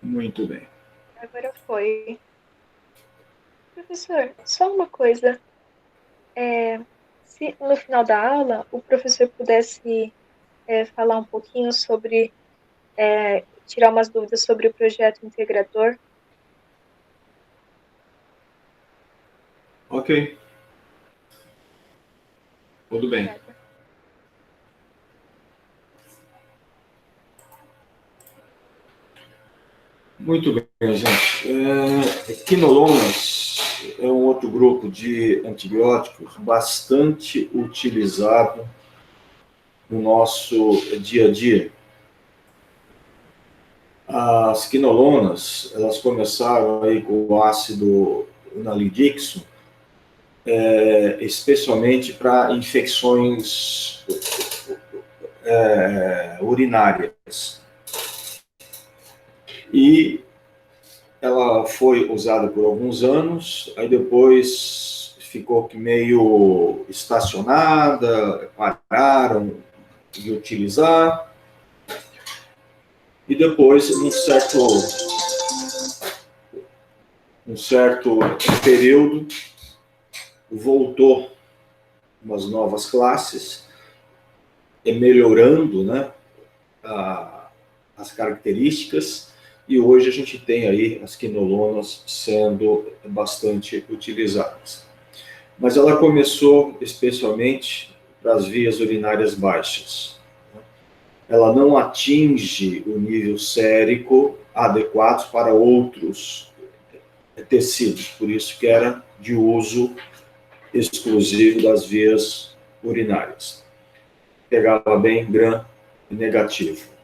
Muito bem. Agora foi. Professor, só uma coisa. É, se no final da aula o professor pudesse falar um pouquinho sobre, tirar umas dúvidas sobre o projeto integrador. Ok, tudo bem. Obrigada. Muito bem, gente. Quinolonas é um outro grupo de antibióticos bastante utilizado no nosso dia a dia. As quinolonas, elas começaram aí com o ácido nalidixo, especialmente para infecções urinárias. E ela foi usada por alguns anos, aí depois ficou meio estacionada, pararam de utilizar, e depois, um certo período, voltou umas novas classes, melhorando, né, as características, e hoje a gente tem aí as quinolonas sendo bastante utilizadas. Mas ela começou especialmente para as vias urinárias baixas. Ela não atinge o nível sérico adequado para outros tecidos, por isso que era de uso exclusivo das vias urinárias. Pegava bem gram negativo.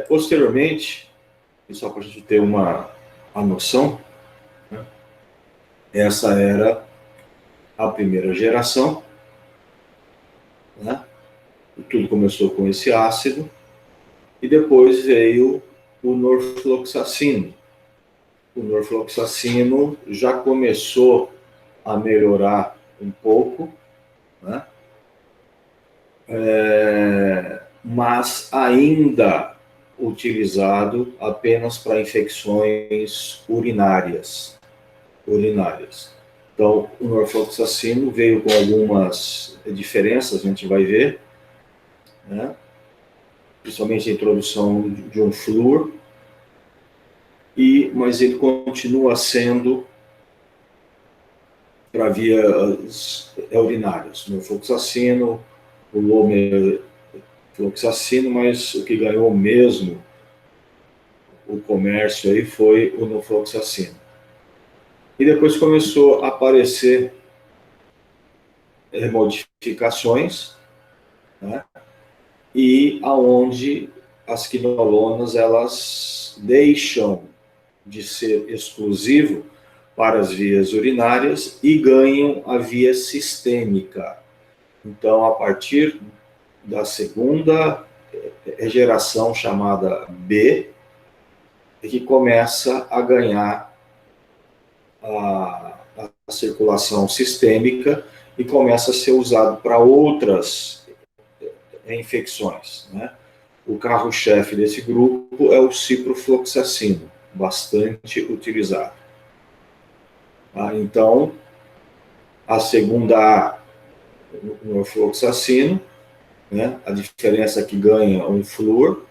Posteriormente, e só para a gente ter uma noção, né, essa era a primeira geração, né? Tudo começou com esse ácido, e depois veio o norfloxacino. O norfloxacino já começou a melhorar um pouco, né? Mas ainda utilizado apenas para infecções urinárias. Então, o norfloxacino veio com algumas diferenças, a gente vai ver, né? Principalmente a introdução de um flúor, mas ele continua sendo para vias urinárias, o norfloxacino, o lomefloxacino, mas o que ganhou mesmo o comércio aí foi o norfloxacino. E depois começou a aparecer modificações, né? E aonde as quinolonas elas deixam de ser exclusivo para as vias urinárias e ganham a via sistêmica. Então, a partir da segunda geração, chamada B, é que começa a ganhar a circulação sistêmica e começa a ser usado para outras infecções, né? O carro-chefe desse grupo é o ciprofloxacino, bastante utilizado. Então, a segunda o fluoxacino, né? A diferença é que ganha um flúor,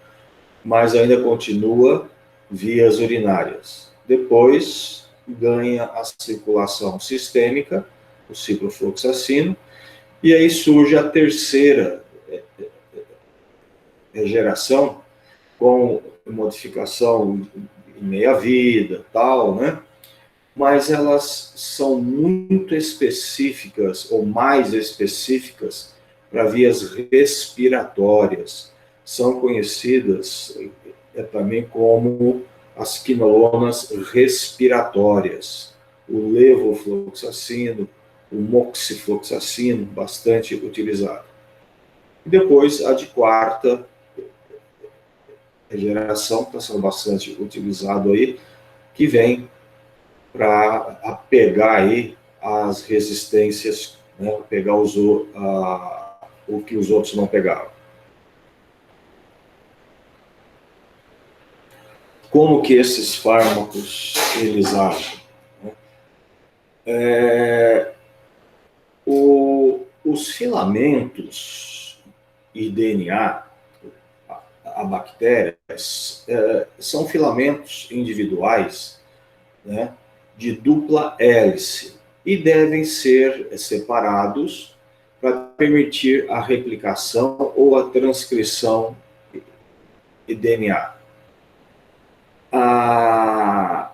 mas ainda continua vias urinárias. Depois ganha a circulação sistêmica, o ciprofloxacino, e aí surge a terceira geração com modificação em meia-vida, tal, né? Mas elas são muito específicas, ou mais específicas, para vias respiratórias. São conhecidas também como as quinolonas respiratórias. O levofloxacino, o moxifloxacino, bastante utilizado. E depois a de quarta geração, que está sendo bastante utilizado aí, que vem para pegar aí as resistências, né, pegar o que os outros não pegaram. como que esses fármacos eles agem, né? Os filamentos e DNA, a bactérias, são filamentos individuais, né, de dupla hélice e devem ser separados para permitir a replicação ou a transcrição de DNA. A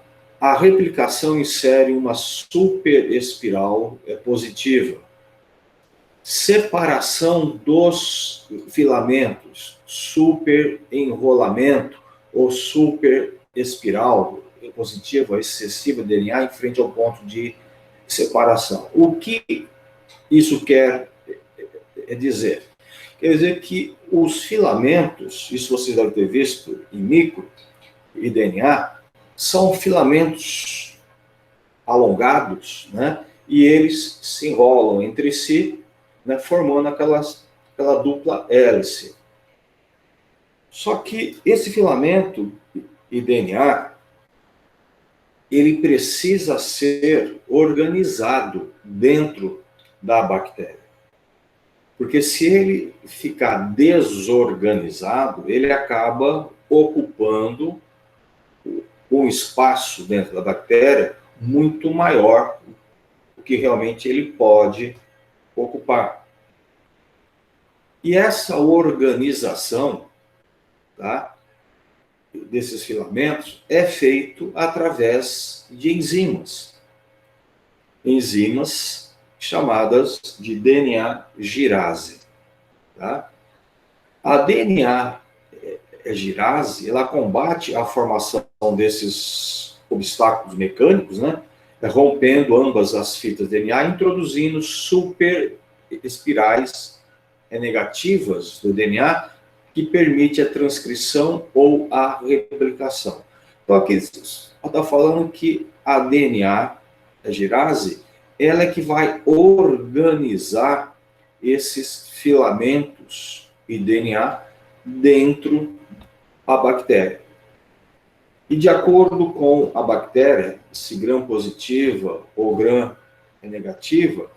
replicação insere uma superespiral positiva. Separação dos filamentos, superenrolamento ou superespiral positiva, excessiva de DNA em frente ao ponto de separação. O que isso quer dizer? Quer dizer que os filamentos, isso vocês devem ter visto em micro e DNA, são filamentos alongados, né? E eles se enrolam entre si, né, formando aquela dupla hélice. Só que esse filamento e DNA, ele precisa ser organizado dentro da bactéria. Porque se ele ficar desorganizado, ele acaba ocupando um espaço dentro da bactéria muito maior do que realmente ele pode ocupar. E essa organização, tá, desses filamentos é feito através de enzimas. Enzimas chamadas de DNA girase. Tá? A DNA girase, ela combate a formação desses obstáculos mecânicos, né, rompendo ambas as fitas DNA, introduzindo superespirais negativas do DNA, que permite a transcrição ou a replicação. Então, aqui está falando que a DNA, a girase, ela é que vai organizar esses filamentos e DNA dentro da bactéria. E de acordo com a bactéria, se gram positiva ou gram negativa,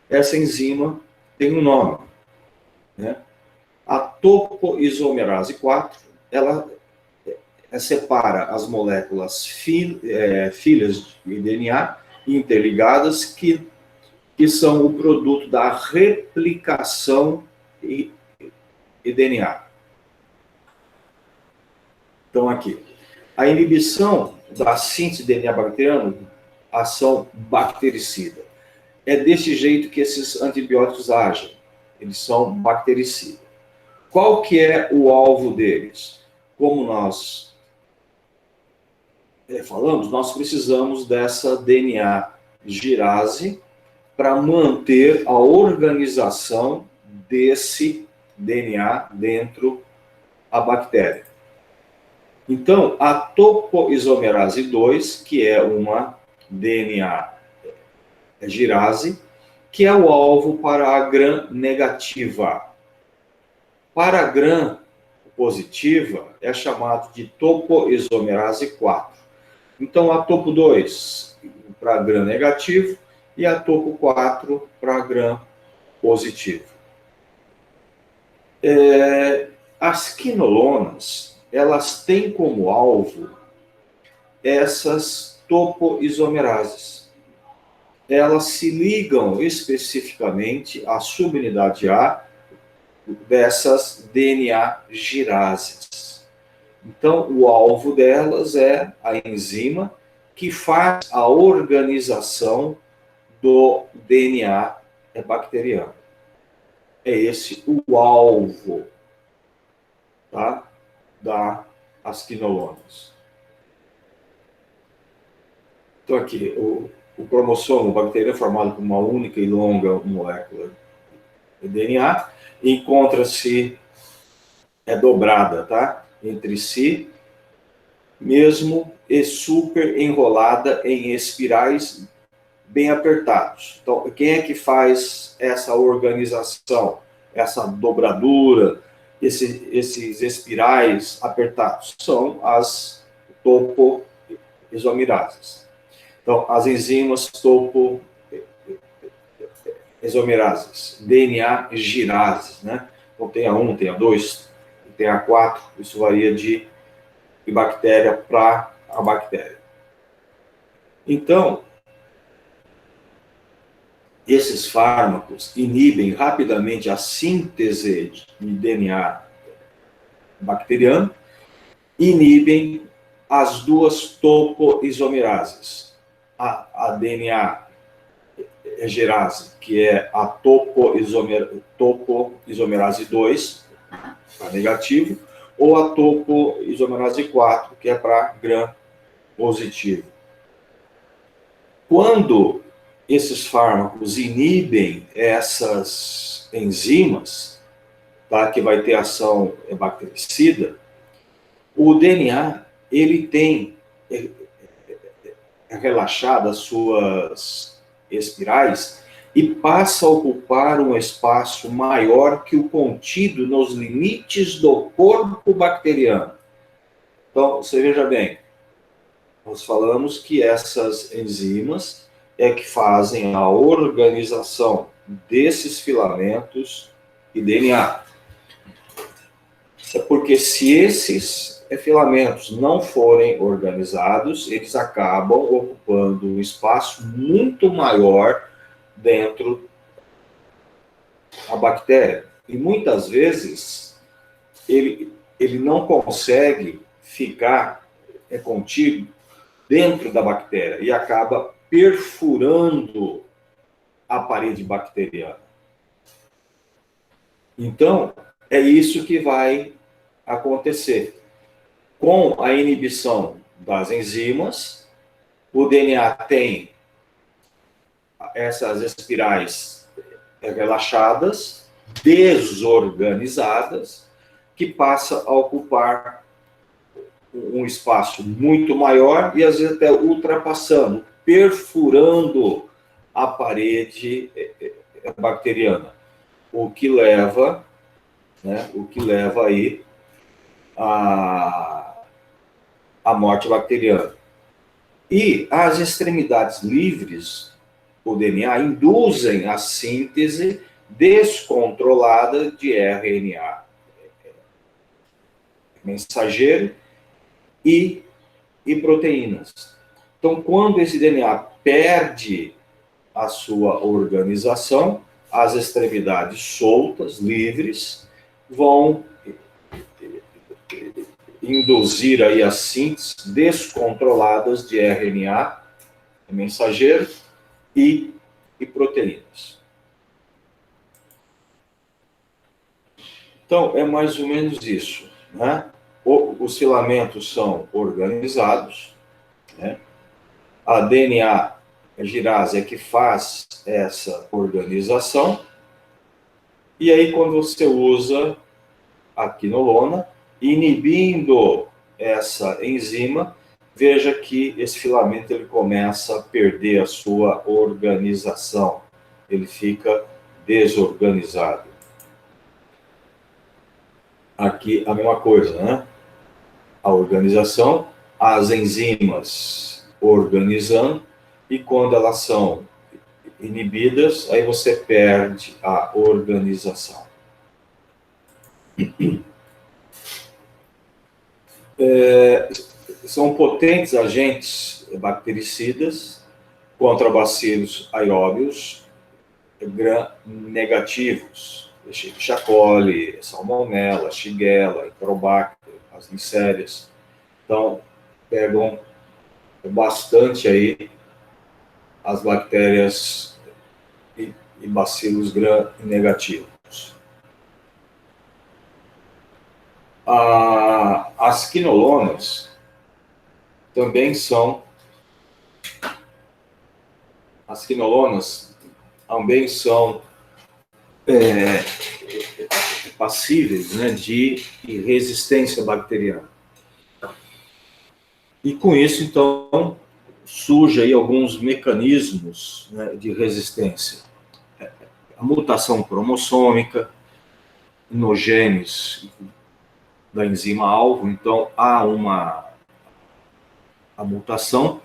essa enzima tem um nome, né? A topoisomerase 4, ela separa as moléculas filhas de DNA interligadas que são o produto da replicação de DNA. Então, aqui, a inibição da síntese de DNA bacteriano, ação bactericida. É desse jeito que esses antibióticos agem. Eles são bactericidas. Qual que é o alvo deles? Como nós falamos, nós precisamos dessa DNA girase para manter a organização desse DNA dentro da bactéria. Então, a topoisomerase 2, que é uma DNA girase, que é o alvo para a gram negativa. Para a gram positiva, é chamado de topoisomerase 4. Então, a topo 2 para gram negativo e a topo 4 para gram positivo. As quinolonas, elas têm como alvo essas topoisomerases. Elas se ligam especificamente à subunidade A dessas DNA girases. Então, o alvo delas é a enzima que faz a organização do DNA bacteriano. É esse o alvo, tá, das quinolonas. Então, aqui, o cromossomo bacteriano é formado por uma única e longa molécula de DNA, encontra-se dobrada, tá, entre si, mesmo e super enrolada em espirais bem apertados. Então, quem é que faz essa organização, essa dobradura, esses espirais apertados? São as topoisomerases. Então, as enzimas topoisomerases, DNA girases, né? Então, tem a 1, tem a 2, tem a 4, isso varia de bactéria para a bactéria. Então, esses fármacos inibem rapidamente a síntese de DNA bacteriano, inibem as duas topoisomerases, a DNA gerase, que é a topoisomerase 2, para negativo, ou a topoisomerase 4, que é para gram positivo. Quando esses fármacos inibem essas enzimas, tá, que vai ter ação bactericida, o DNA ele tem relaxado as suas espirais e passa a ocupar um espaço maior que o contido nos limites do corpo bacteriano. Então, você veja bem, nós falamos que essas enzimas é que fazem a organização desses filamentos e DNA. É porque se esses filamentos não forem organizados, eles acabam ocupando um espaço muito maior dentro da bactéria. E muitas vezes ele não consegue ficar contido dentro da bactéria e acaba perfurando a parede bacteriana. Então, é isso que vai acontecer. Com a inibição das enzimas, o DNA tem essas espirais relaxadas, desorganizadas, que passa a ocupar um espaço muito maior e às vezes até ultrapassando, perfurando a parede bacteriana, o que leva aí a morte bacteriana. E as extremidades livres, o DNA, induzem a síntese descontrolada de RNA mensageiro e proteínas. Então, quando esse DNA perde a sua organização, as extremidades soltas, livres, vão induzir aí as sínteses descontroladas de RNA mensageiro e proteínas. Então, é mais ou menos isso, né? Os filamentos são organizados, né? A DNA girase é que faz essa organização, e aí quando você usa a quinolona, inibindo essa enzima, veja que esse filamento ele começa a perder a sua organização, ele fica desorganizado. Aqui a mesma coisa, né? A organização, as enzimas organizando, e quando elas são inibidas, aí você perde a organização. São potentes agentes bactericidas contra bacilos aeróbios gram-negativos, Escherichia coli, Salmonella, Shigella, Enterobacter, as licérias. Então, pegam bastante aí as bactérias e bacilos gram-negativos. As quinolonas também são passíveis, né, de resistência bacteriana. E com isso, então, surge aí alguns mecanismos, né, de resistência. A mutação cromossômica, nos genes da enzima alvo, então há uma a mutação,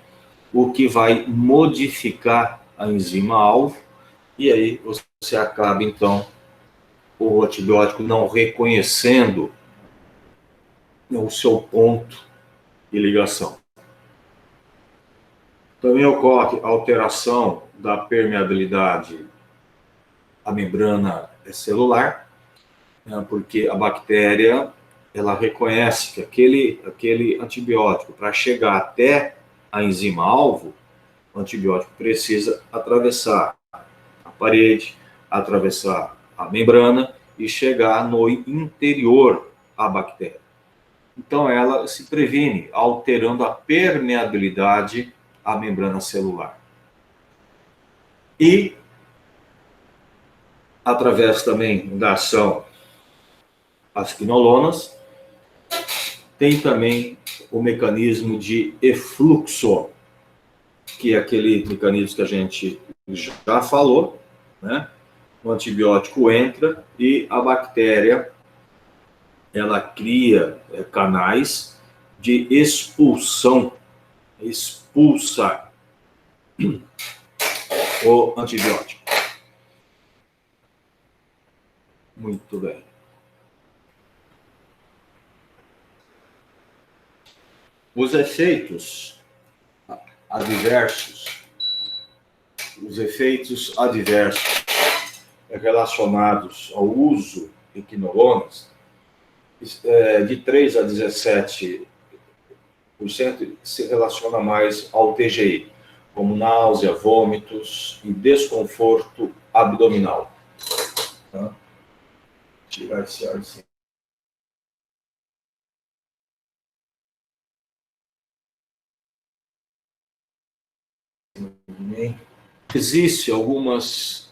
o que vai modificar a enzima-alvo, e aí você acaba, então, o antibiótico não reconhecendo o seu ponto de ligação. Também ocorre alteração da permeabilidade à membrana celular, né, porque a bactéria ela reconhece que aquele antibiótico, para chegar até a enzima-alvo, o antibiótico precisa atravessar a parede, atravessar a membrana e chegar no interior da bactéria. Então, ela se previne alterando a permeabilidade à membrana celular. E, através também da ação das quinolonas, tem também o mecanismo de efluxo, que é aquele mecanismo que a gente já falou, né? O antibiótico entra e a bactéria ela cria canais de expulsão, expulsa o antibiótico. Muito bem. Os efeitos adversos relacionados ao uso de quinolonas, de 3 a 17% se relaciona mais ao TGI, como náusea, vômitos e desconforto abdominal. Tá? Tirar esse ar assim. Existem alguns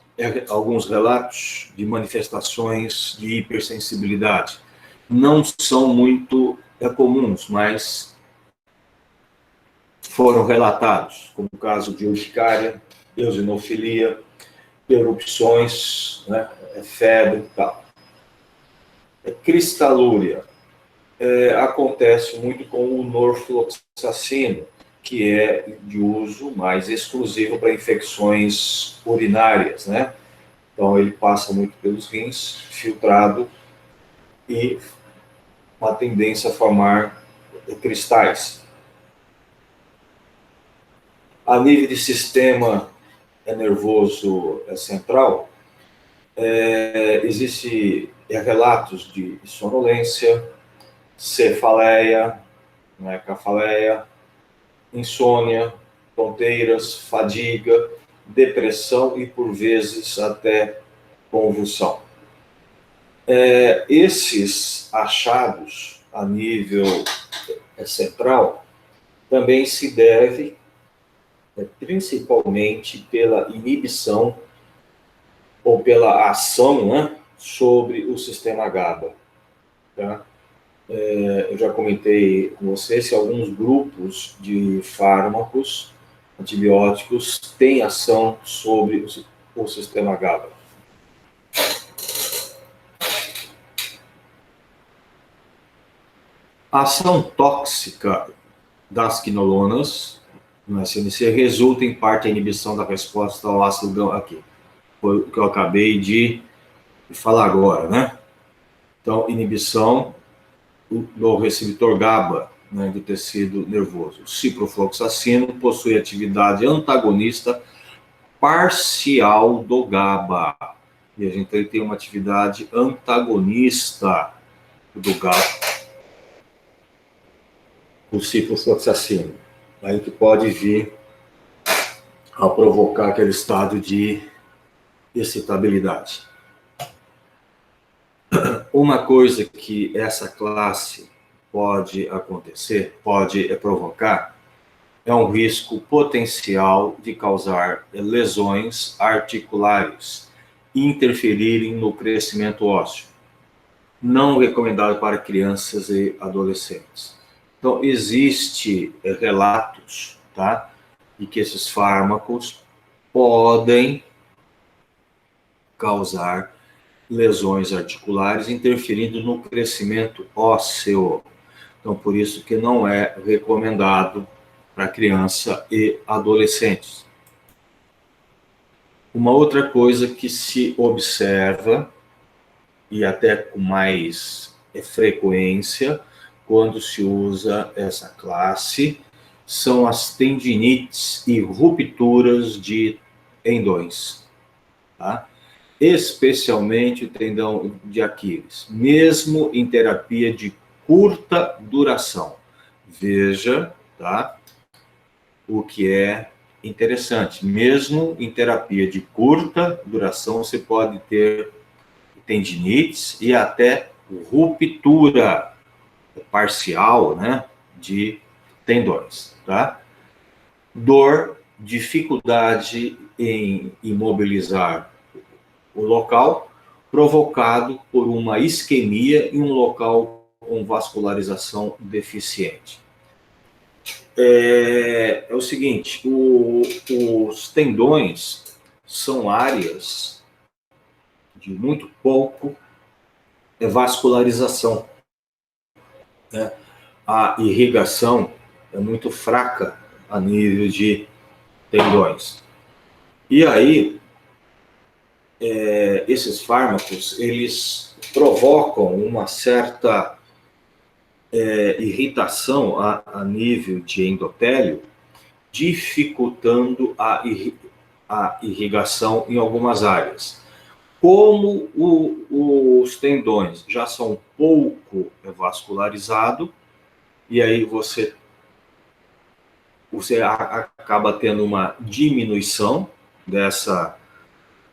relatos de manifestações de hipersensibilidade. Não são muito comuns, mas foram relatados, como o caso de urticária, eosinofilia, erupções, né, febre e tal. Cristalúria acontece muito com o norfloxacino, que é de uso mais exclusivo para infecções urinárias, né? Então, ele passa muito pelos rins, filtrado, e uma tendência a formar cristais. A nível de sistema nervoso central, existe relatos de sonolência, cefaleia, né, cefaleia, insônia, tonteiras, fadiga, depressão e, por vezes, até convulsão. Esses achados a nível central também se devem principalmente pela inibição ou pela ação, né, sobre o sistema GABA. Tá? Eu já comentei com vocês que alguns grupos de fármacos antibióticos têm ação sobre o sistema GABA. A ação tóxica das quinolonas no SNC resulta em parte da inibição da resposta ao ácido aqui. Foi o que eu acabei de falar agora, né? Então, inibição do receptor GABA, né, do tecido nervoso. O ciprofloxacino possui atividade antagonista parcial do GABA. E a gente tem uma atividade antagonista do GABA, o ciprofloxacino. Aí que pode vir a provocar aquele estado de excitabilidade. Uma coisa que essa classe pode acontecer, pode provocar, é um risco potencial de causar lesões articulares e interferirem no crescimento ósseo. Não recomendado para crianças e adolescentes. Então, existe relatos, tá, de que esses fármacos podem causar lesões articulares, interferindo no crescimento ósseo. Então, por isso que não é recomendado para criança e adolescentes. Uma outra coisa que se observa, e até com mais frequência, quando se usa essa classe, são as tendinites e rupturas de tendões, tá? Especialmente o tendão de Aquiles, mesmo em terapia de curta duração. Veja, tá? O que é interessante. Mesmo em terapia de curta duração, você pode ter tendinites e até ruptura parcial, né, de tendões, tá? Dor, dificuldade em imobilizar o local, provocado por uma isquemia em um local com vascularização deficiente. É o seguinte, os tendões são áreas de muito pouco vascularização, né? A irrigação é muito fraca a nível de tendões. E aí, esses fármacos, eles provocam uma certa irritação a nível de endotélio, dificultando a irrigação em algumas áreas. Como os tendões já são pouco vascularizados, e aí você acaba tendo uma diminuição dessa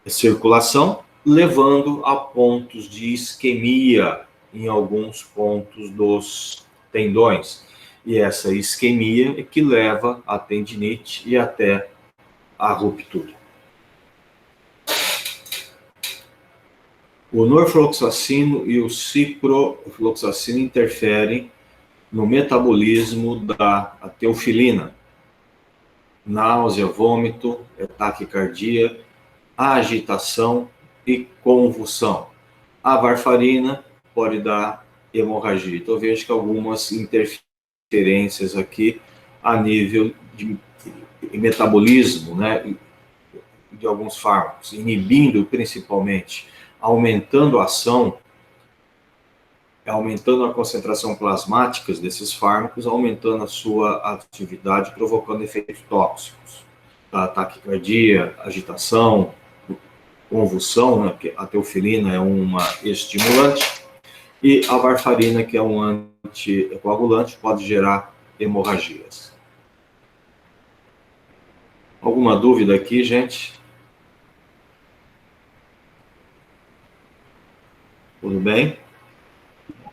circulação, levando a pontos de isquemia em alguns pontos dos tendões. E essa isquemia é que leva à tendinite e até à ruptura. O norfloxacino e o ciprofloxacino interferem no metabolismo da teofilina, náusea, vômito, taquicardia, agitação e convulsão. A varfarina pode dar hemorragia. Então, vejo que algumas interferências aqui a nível de metabolismo, né, de alguns fármacos, inibindo principalmente, aumentando a ação, aumentando a concentração plasmática desses fármacos, aumentando a sua atividade, provocando efeitos tóxicos. A taquicardia, agitação, convulsão, né, porque a teofilina é uma estimulante, e a varfarina, que é um anticoagulante, pode gerar hemorragias. Alguma dúvida aqui, gente? Tudo bem?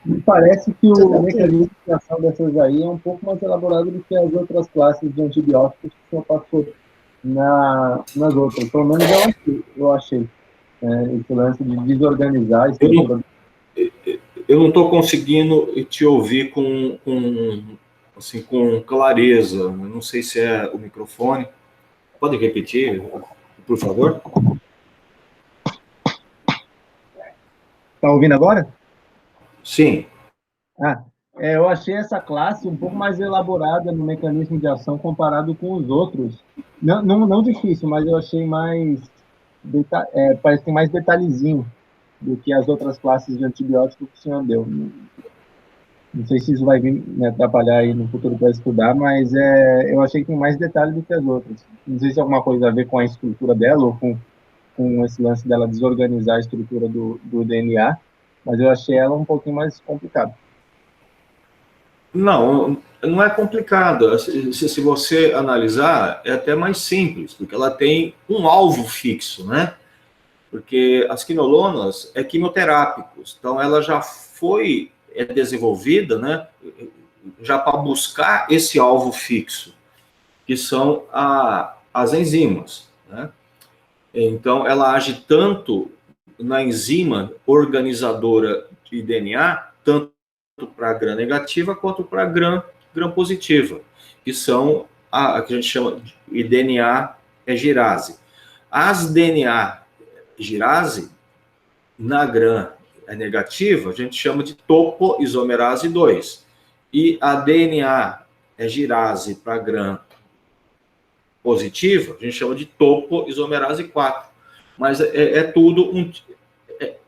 Me parece que o mecanismo de ação dessas aí é um pouco mais elaborado do que as outras classes de antibióticos que só passou nas outras. Pelo menos eu achei. Esse lance de desorganizar. Eu não estou conseguindo te ouvir com clareza. Eu não sei se é o microfone. Pode repetir, por favor? Está ouvindo agora? Sim. Eu achei essa classe um pouco mais elaborada no mecanismo de ação comparado com os outros. Não difícil, mas eu achei mais... parece que tem mais detalhezinho do que as outras classes de antibiótico que o senhor deu. Não sei se isso vai vir me atrapalhar aí no futuro para estudar, mas eu achei que tem mais detalhe do que as outras. Não sei se é alguma coisa a ver com a estrutura dela ou com esse lance dela desorganizar a estrutura do DNA, mas eu achei ela um pouquinho mais complicada. Não é complicado. Se você analisar, é até mais simples, porque ela tem um alvo fixo, né? Porque as quinolonas é quimioterápicos, então ela já foi desenvolvida, né, já para buscar esse alvo fixo, que são as enzimas, né? Então ela age tanto na enzima organizadora de DNA, tanto para gram negativa quanto para gram positiva, que são a que a gente chama de DNA girase. As DNA girase, na gram negativa, a gente chama de topoisomerase 2. E a DNA é girase para gram positiva, a gente chama de topoisomerase 4. Mas é tudo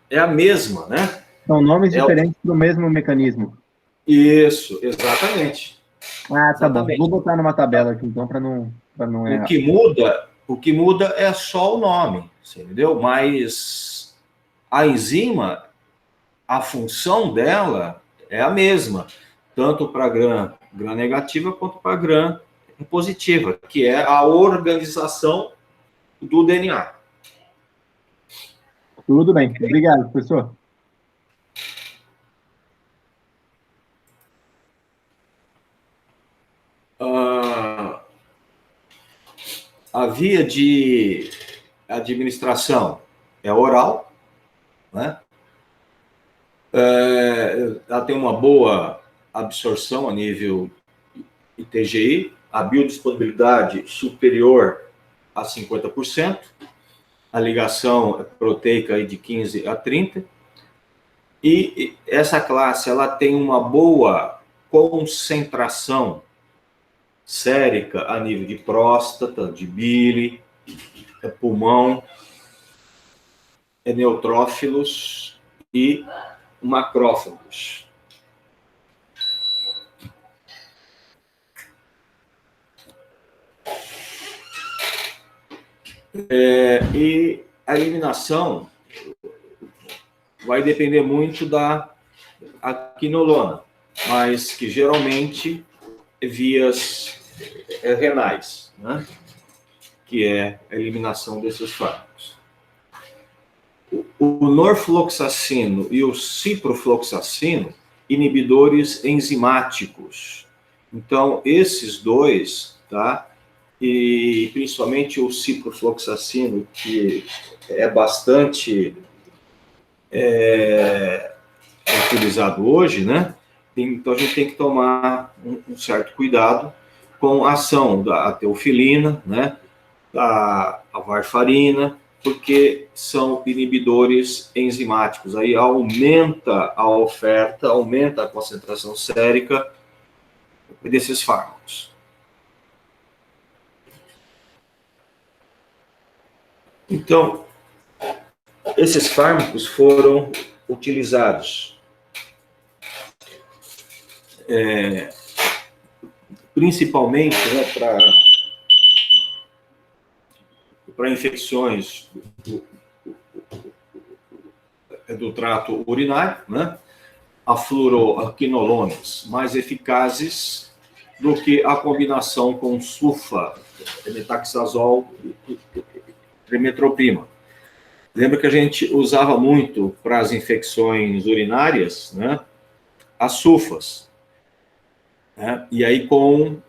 é a mesma, né? São nomes diferentes para o mesmo mecanismo. Isso, exatamente. Ah, tá bom. Exatamente. Vou botar numa tabela aqui, então, para não errar. O que muda é só o nome, entendeu? Mas a enzima, a função dela é a mesma, tanto para gram negativa quanto para gram positiva, que é a organização do DNA. Tudo bem. Obrigado, professor. A via de administração é oral, né? Ela tem uma boa absorção a nível ITGI, a biodisponibilidade superior a 50%, a ligação proteica aí de 15 a 30%, e essa classe ela tem uma boa concentração sérica a nível de próstata, de bile, pulmão, neutrófilos e macrófagos. E a eliminação vai depender muito da quinolona, mas que geralmente é vias renais, né? Que é a eliminação desses fármacos. O norfloxacino e o ciprofloxacino, inibidores enzimáticos. Então, esses dois, tá? E principalmente o ciprofloxacino, que é bastante utilizado hoje, né? Então, a gente tem que tomar um certo cuidado com a ação da teofilina, né? Da varfarina, porque são inibidores enzimáticos. Aí aumenta a oferta, aumenta a concentração sérica desses fármacos. Então, esses fármacos foram utilizados principalmente, né, para infecções do trato urinário, né? A fluoroquinolonas mais eficazes do que a combinação com sulfa, metaxazol e trimetoprim. Lembra que a gente usava muito para as infecções urinárias, né? As sulfas, né? E aí com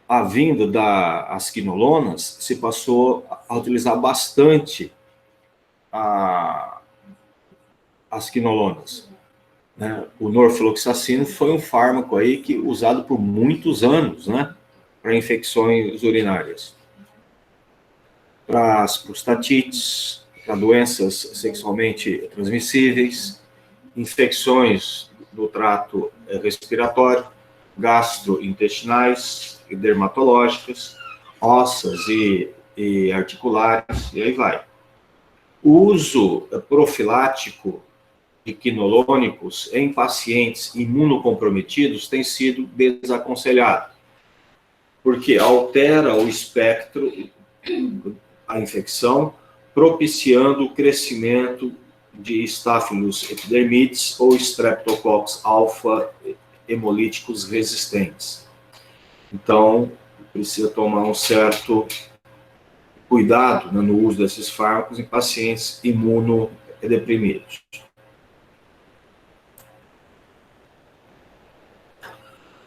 a vinda das quinolonas, se passou a utilizar bastante as quinolonas, né? O norfloxacino foi um fármaco aí que usado por muitos anos, né? Para infecções urinárias, para as prostatites, para doenças sexualmente transmissíveis, infecções do trato respiratório, gastrointestinais e dermatológicas, ósseas e articulares, e aí vai. O uso profilático de quinolonicos em pacientes imunocomprometidos tem sido desaconselhado, porque altera o espectro da infecção, propiciando o crescimento de Staphylococcus epidermidis ou Streptococcus alfa hemolíticos resistentes. Então, precisa tomar um certo cuidado, né, no uso desses fármacos em pacientes imunodeprimidos.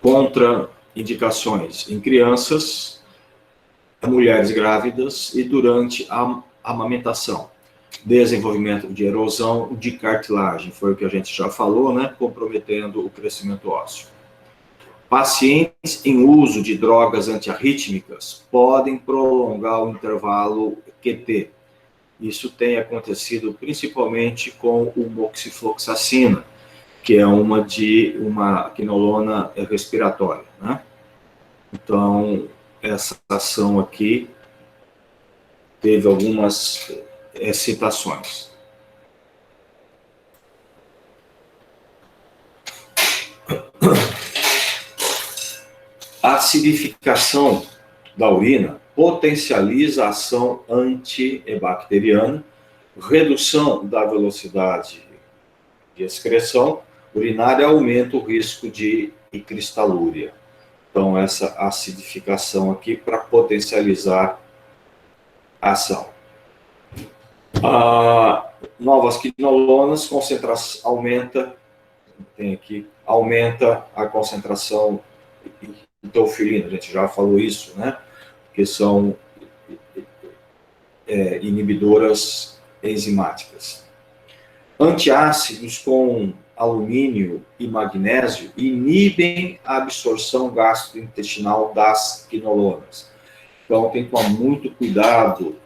Contraindicações em crianças, mulheres grávidas e durante a amamentação. Desenvolvimento de erosão de cartilagem, foi o que a gente já falou, né? Comprometendo o crescimento ósseo. Pacientes em uso de drogas antiarrítmicas podem prolongar o intervalo QT. Isso tem acontecido principalmente com o moxifloxacina, que é uma quinolona respiratória, né? Então, essa ação aqui teve algumas citações. A acidificação da urina potencializa a ação antibacteriana, redução da velocidade de excreção urinária aumenta o risco de cristalúria. Então, essa acidificação aqui para potencializar a ação. Novas quinolonas, concentração aumenta, tem aqui, aumenta a concentração de teofilina, a gente já falou isso, né? Que são inibidoras enzimáticas. Antiácidos com alumínio e magnésio inibem a absorção gastrointestinal das quinolonas. Então, tem que tomar muito cuidado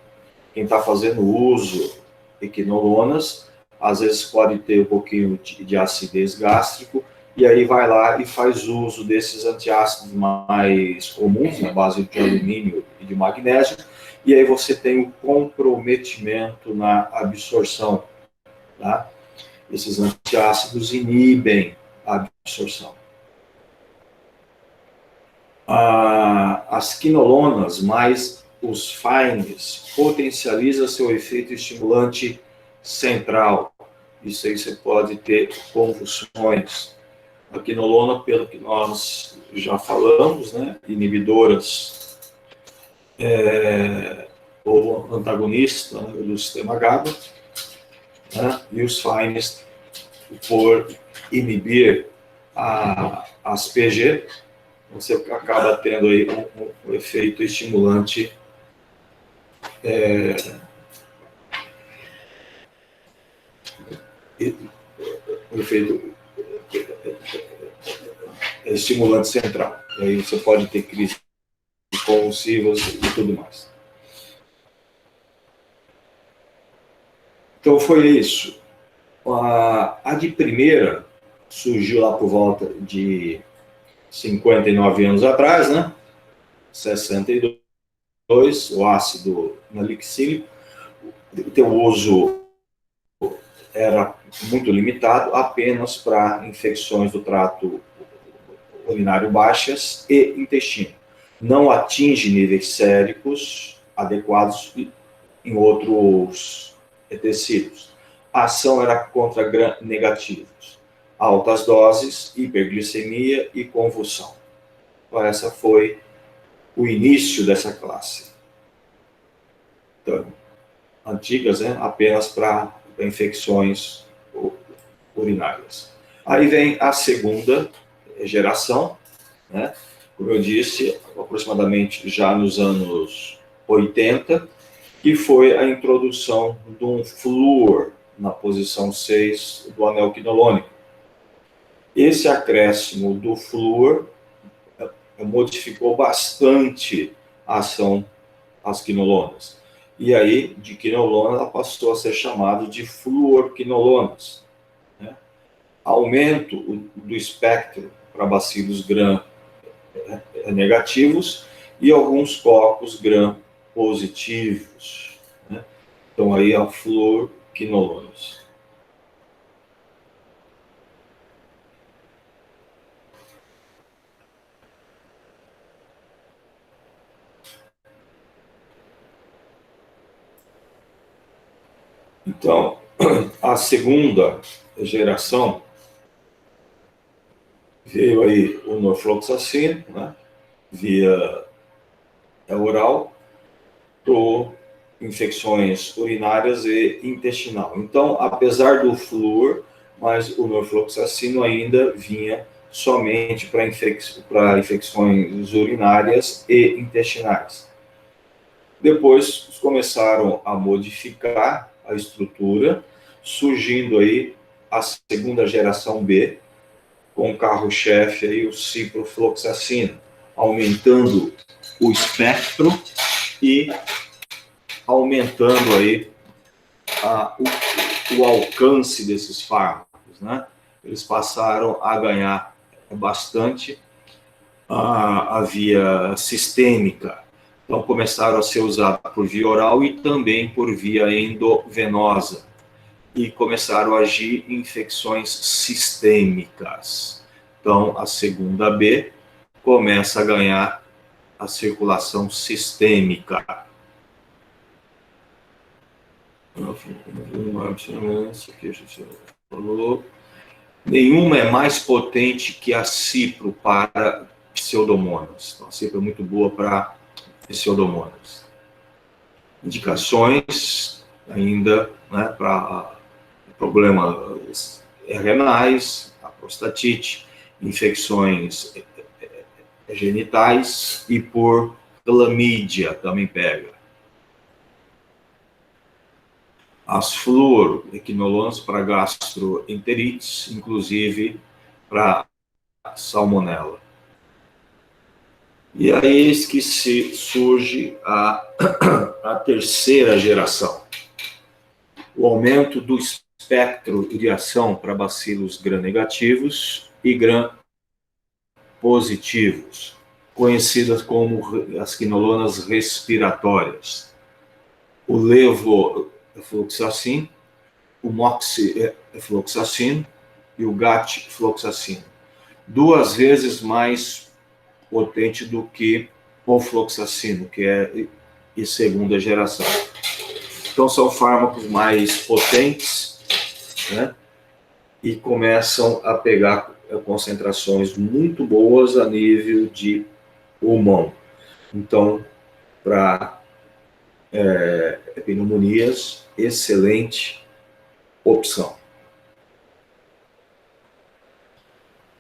quem está fazendo uso de quinolonas, às vezes pode ter um pouquinho de acidez gástrico, e aí vai lá e faz uso desses antiácidos mais comuns, na base de alumínio e de magnésio, e aí você tem o comprometimento na absorção, tá? Esses antiácidos inibem a absorção. As quinolonas mais os fines potencializa seu efeito estimulante central. Isso aí você pode ter convulsões. A quinolona, pelo que nós já falamos, né, inibidoras ou antagonista, né, do sistema GABA, né, e os fines por inibir as PG, você acaba tendo aí um efeito estimulante um efeito estimulante central. E aí você pode ter crises convulsivas e tudo mais. Então foi isso. A de primeira surgiu lá por volta de 59 anos atrás, né? 62, o ácido nalicílico. O teu uso era muito limitado apenas para infecções do trato urinário baixas e intestino. Não atinge níveis séricos adequados em outros tecidos. A ação era contra gram-negativos, altas doses, hiperglicemia e convulsão. Então, essa foi o início dessa classe. Então, antigas, né, apenas para infecções urinárias. Aí vem a segunda geração, né, como eu disse, aproximadamente já nos anos 80, que foi a introdução de um flúor na posição 6 do anel quinolônico. Esse acréscimo do flúor modificou bastante a ação das quinolonas. E aí, de quinolona, ela passou a ser chamada de fluorquinolonas, né? Aumento do espectro para bacilos gram-negativos e alguns cocos gram-positivos, né? Então, aí, a fluorquinolonas. Então, a segunda geração veio aí o norfloxacino, né, via oral, para infecções urinárias e intestinal. Então, apesar do flúor, mas o norfloxacino ainda vinha somente para infecções urinárias e intestinais. Depois começaram a modificar a estrutura, surgindo aí a segunda geração B, com o carro-chefe aí o ciprofloxacino, aumentando o espectro e aumentando aí o alcance desses fármacos, né? Eles passaram a ganhar bastante a via sistêmica. Então, começaram a ser usadas por via oral e também por via endovenosa. E começaram a agir em infecções sistêmicas. Então, a segunda B começa a ganhar a circulação sistêmica. Nenhuma é mais potente que a cipro para pseudomonas. Então, a cipro é muito boa para pseudomonas. Indicações ainda, né, para problemas renais, a prostatite, infecções genitais e por clamídia também pega. As fluoroquinolonas para gastroenterites, inclusive para salmonela. E aí eis que surge a terceira geração. O aumento do espectro de ação para bacilos gram-negativos e gram-positivos, conhecidas como as quinolonas respiratórias. O levofloxacin, o moxifloxacin e o gatfloxacin. 2 vezes mais potente do que o fluoxacino, que é de segunda geração. Então, são fármacos mais potentes, né? E começam a pegar concentrações muito boas a nível de pulmão. Então, para pneumonias, excelente opção.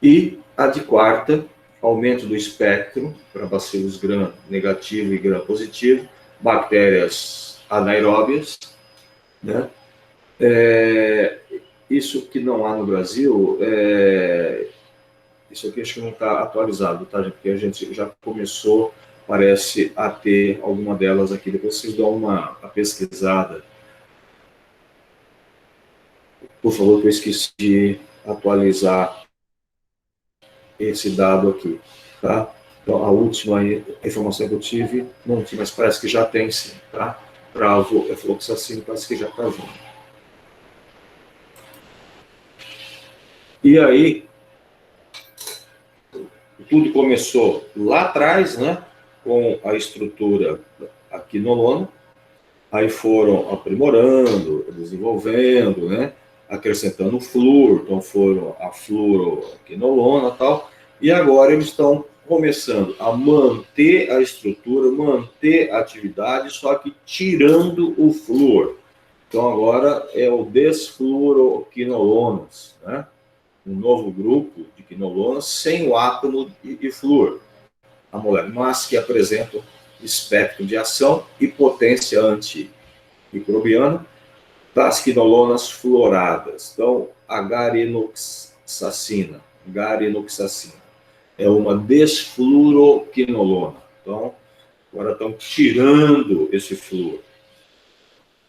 E a de quarta, aumento do espectro para bacilos gram-negativo e gram-positivo, bactérias anaeróbias, né? Isso que não há no Brasil, isso aqui acho que não está atualizado, tá, gente? Porque a gente já começou, parece, a ter alguma delas aqui. Depois vocês dão uma pesquisada. Por favor, que eu esqueci de atualizar esse dado aqui, tá? Então, a última informação que eu tive, não tinha, mas parece que já tem sim, tá? Para a fluoxacina, parece que já está vindo. E aí, tudo começou lá atrás, né? Com a estrutura a quinolona, aí foram aprimorando, desenvolvendo, né? Acrescentando flúor, então foram a fluoroquinolona e tal, e agora eles estão começando a manter a estrutura, manter a atividade, só que tirando o flúor. Então agora é o desfluoroquinolonas, né? Um novo grupo de quinolonas sem o átomo de flúor, a molécula, mas que apresentam espectro de ação e potência antimicrobiana das quinolonas fluoradas. Então, a garenoxacina é uma desfluoroquinolona. Então, agora estão tirando esse flúor.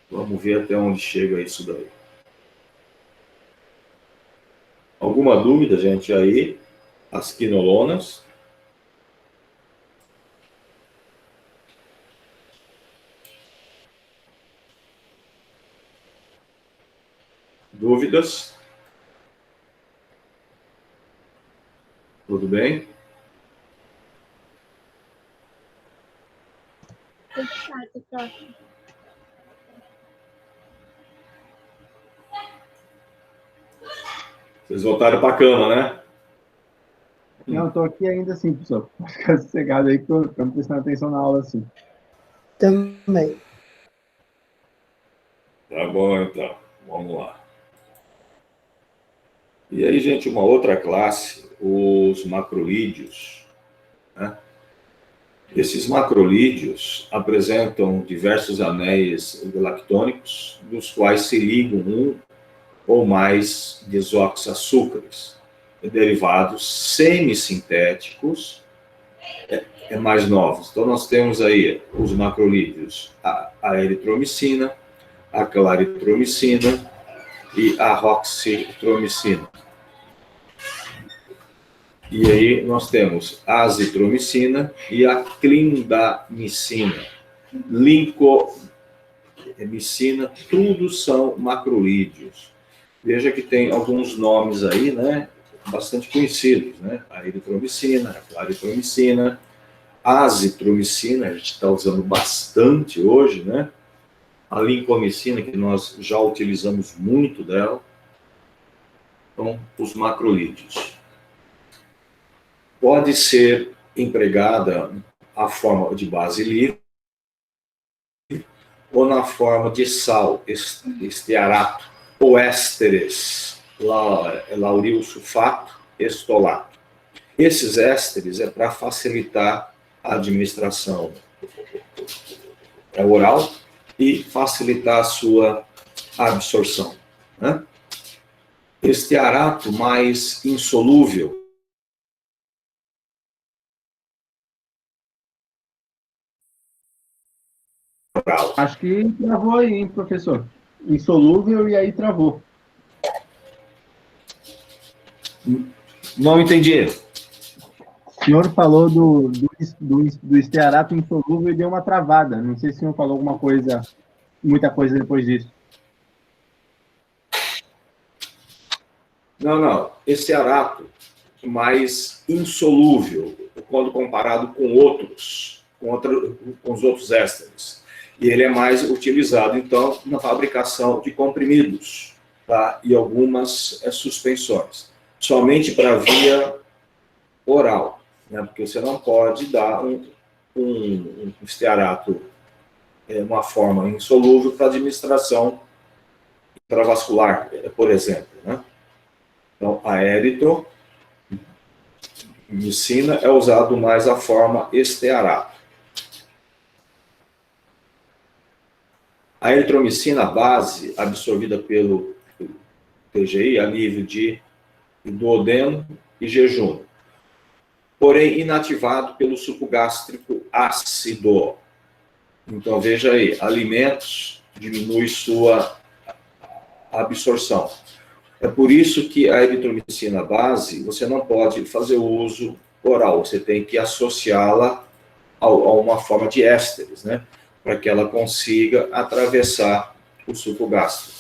Vamos ver até onde chega isso daí. Alguma dúvida, gente, aí? As quinolonas. Dúvidas? Tudo bem? Tudo certo, prof. Vocês voltaram para a cama, né? Não, estou aqui ainda assim, professor. Pode ficar sossegado aí, que eu estou prestando atenção na aula, assim. Também. Tá bom, então. Vamos lá. E aí, gente, uma outra classe, os macrolídeos, né? Esses macrolídeos apresentam diversos anéis galactônicos, dos quais se ligam um ou mais desoxaçúcares, derivados semissintéticos mais novos. Então, nós temos aí os macrolídeos, a eritromicina, a claritromicina e a roxitromicina. E aí nós temos a azitromicina e a clindamicina, lincomicina, tudo são macrolídeos. Veja que tem alguns nomes aí, né, bastante conhecidos, né? A eritromicina, a claritromicina, a azitromicina, a gente está usando bastante hoje, né? A lincomicina, que nós já utilizamos muito dela. Então, os macrolídeos. Pode ser empregada a forma de base livre ou na forma de sal, estearato, ou ésteres, lauril sulfato, estolato. Esses ésteres é para facilitar a administração oral e facilitar a sua absorção, né? Estearato mais insolúvel. Acho que travou aí, hein, professor? Insolúvel e aí travou. Não entendi. O senhor falou do estearato insolúvel e deu uma travada. Não sei se o senhor falou alguma coisa, muita coisa depois disso. Não. Estearato mais insolúvel, quando comparado com outros, com os outros ésteres. E ele é mais utilizado, então, na fabricação de comprimidos, tá? E algumas suspensões. Somente para via oral, né? Porque você não pode dar um estearato, uma forma insolúvel para administração intravascular, por exemplo, né? Então, a eritromicina é usado mais a forma estearato. A eritromicina base, absorvida pelo TGI a nível de duodeno e jejum, porém inativado pelo suco gástrico ácido. Então, veja aí, alimentos diminui sua absorção. É por isso que a eritromicina base, você não pode fazer uso oral, você tem que associá-la a uma forma de ésteres, né? Para que ela consiga atravessar o suco gástrico.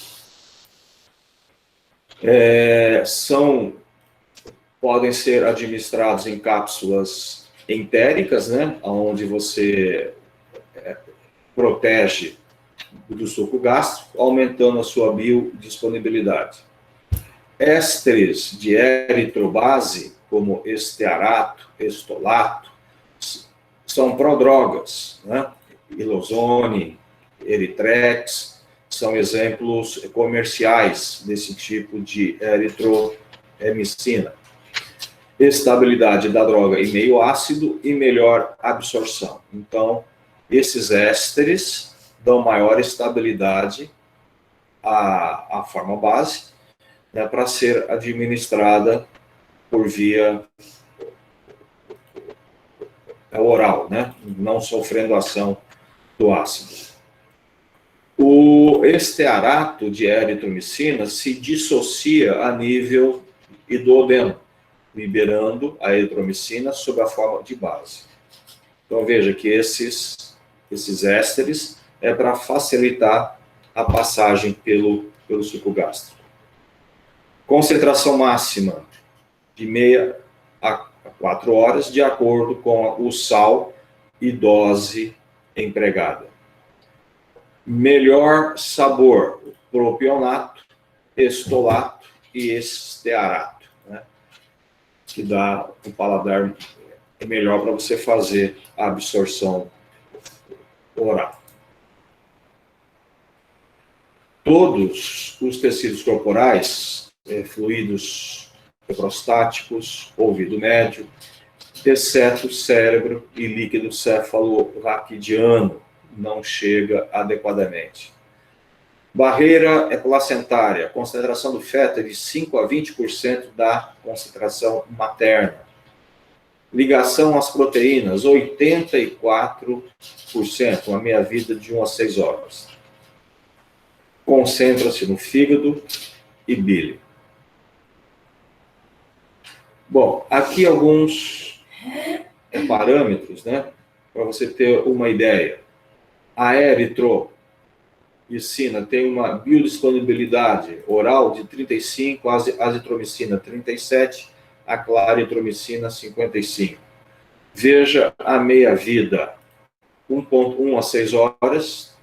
Podem ser administrados em cápsulas entéricas, né? Onde você protege do suco gástrico, aumentando a sua biodisponibilidade. Ésteres de eritrobase, como estearato, estolato, são prodrogas, né? Ilozone, Eritrex, são exemplos comerciais desse tipo de eritromicina. Estabilidade da droga em meio ácido e melhor absorção. Então, esses ésteres dão maior estabilidade à forma base, né, para ser administrada por via oral, né, não sofrendo ação do ácido. O estearato de eritromicina se dissocia a nível duodeno, liberando a eritromicina sob a forma de base. Então veja que esses ésteres é para facilitar a passagem pelo suco gástrico. Concentração máxima de 6 a 4 horas, de acordo com o sal e dose empregada. Melhor sabor, propionato, estolato e estearato, né? Que dá um paladar melhor para você fazer a absorção oral. Todos os tecidos corporais, fluidos prostáticos, ouvido médio, exceto cérebro e líquido cefalo-raquidiano, não chega adequadamente. Barreira placentária, concentração do feto é de 5 a 20% da concentração materna. Ligação às proteínas, 84%, uma meia-vida de 1 a 6 horas. Concentra-se no fígado e bile. Bom, aqui alguns parâmetros, né, para você ter uma ideia. A eritromicina tem uma biodisponibilidade oral de 35, a azitromicina 37, a claritromicina 55. Veja a meia-vida, 1,1 a 6 horas,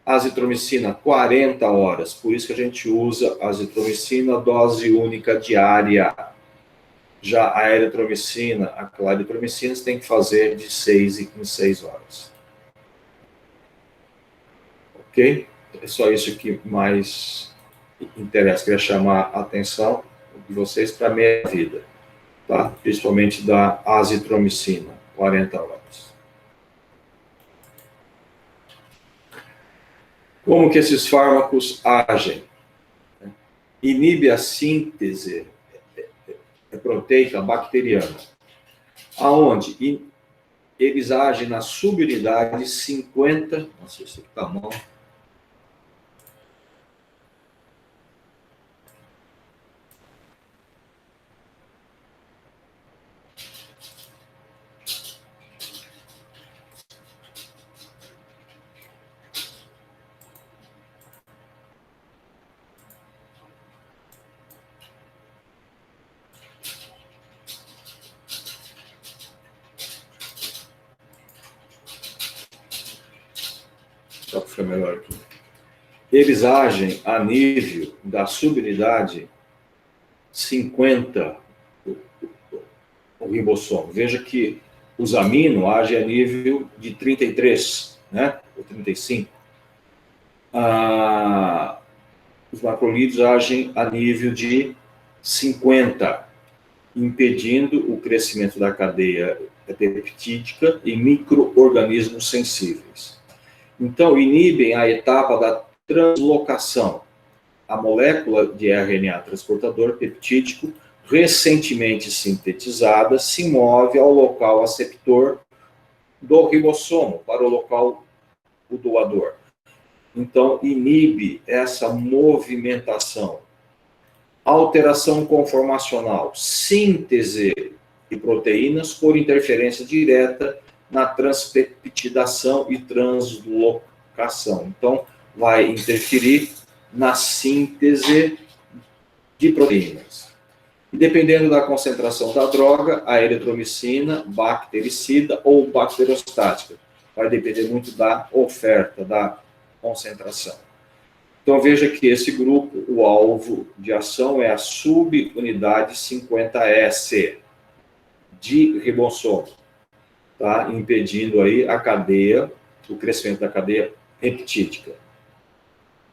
a azitromicina 40 horas, por isso que a gente usa a azitromicina dose única diária. Já a eritromicina, a claritromicina, você tem que fazer de 6 em 6 horas. Ok? É só isso que mais interessa. Queria chamar a atenção de vocês para a meia-vida, tá? Principalmente da azitromicina, 40 horas. Como que esses fármacos agem? Inibe a síntese proteica bacteriana, aonde eles agem na subunidade 50. Nossa, isso aqui tá mal. Só para ficar melhor aqui. Eles agem a nível da subunidade 50, o ribossomo. Veja que os amino agem a nível de 33, né? Ou 35. Os macrolídeos agem a nível de 50, impedindo o crescimento da cadeia peptídica em micro-organismos sensíveis. Então, inibem a etapa da translocação. A molécula de RNA transportador peptídico, recentemente sintetizada, se move ao local aceptor do ribossomo, para o local o doador. Então, inibe essa movimentação. Alteração conformacional, síntese de proteínas por interferência direta na transpeptidação e translocação. Então, vai interferir na síntese de proteínas. E dependendo da concentração da droga, a eritromicina, bactericida ou bacterostática. Vai depender muito da oferta, da concentração. Então, veja que esse grupo, o alvo de ação é a subunidade 50S de ribossomo, tá? Impedindo aí a cadeia, o crescimento da cadeia peptídica.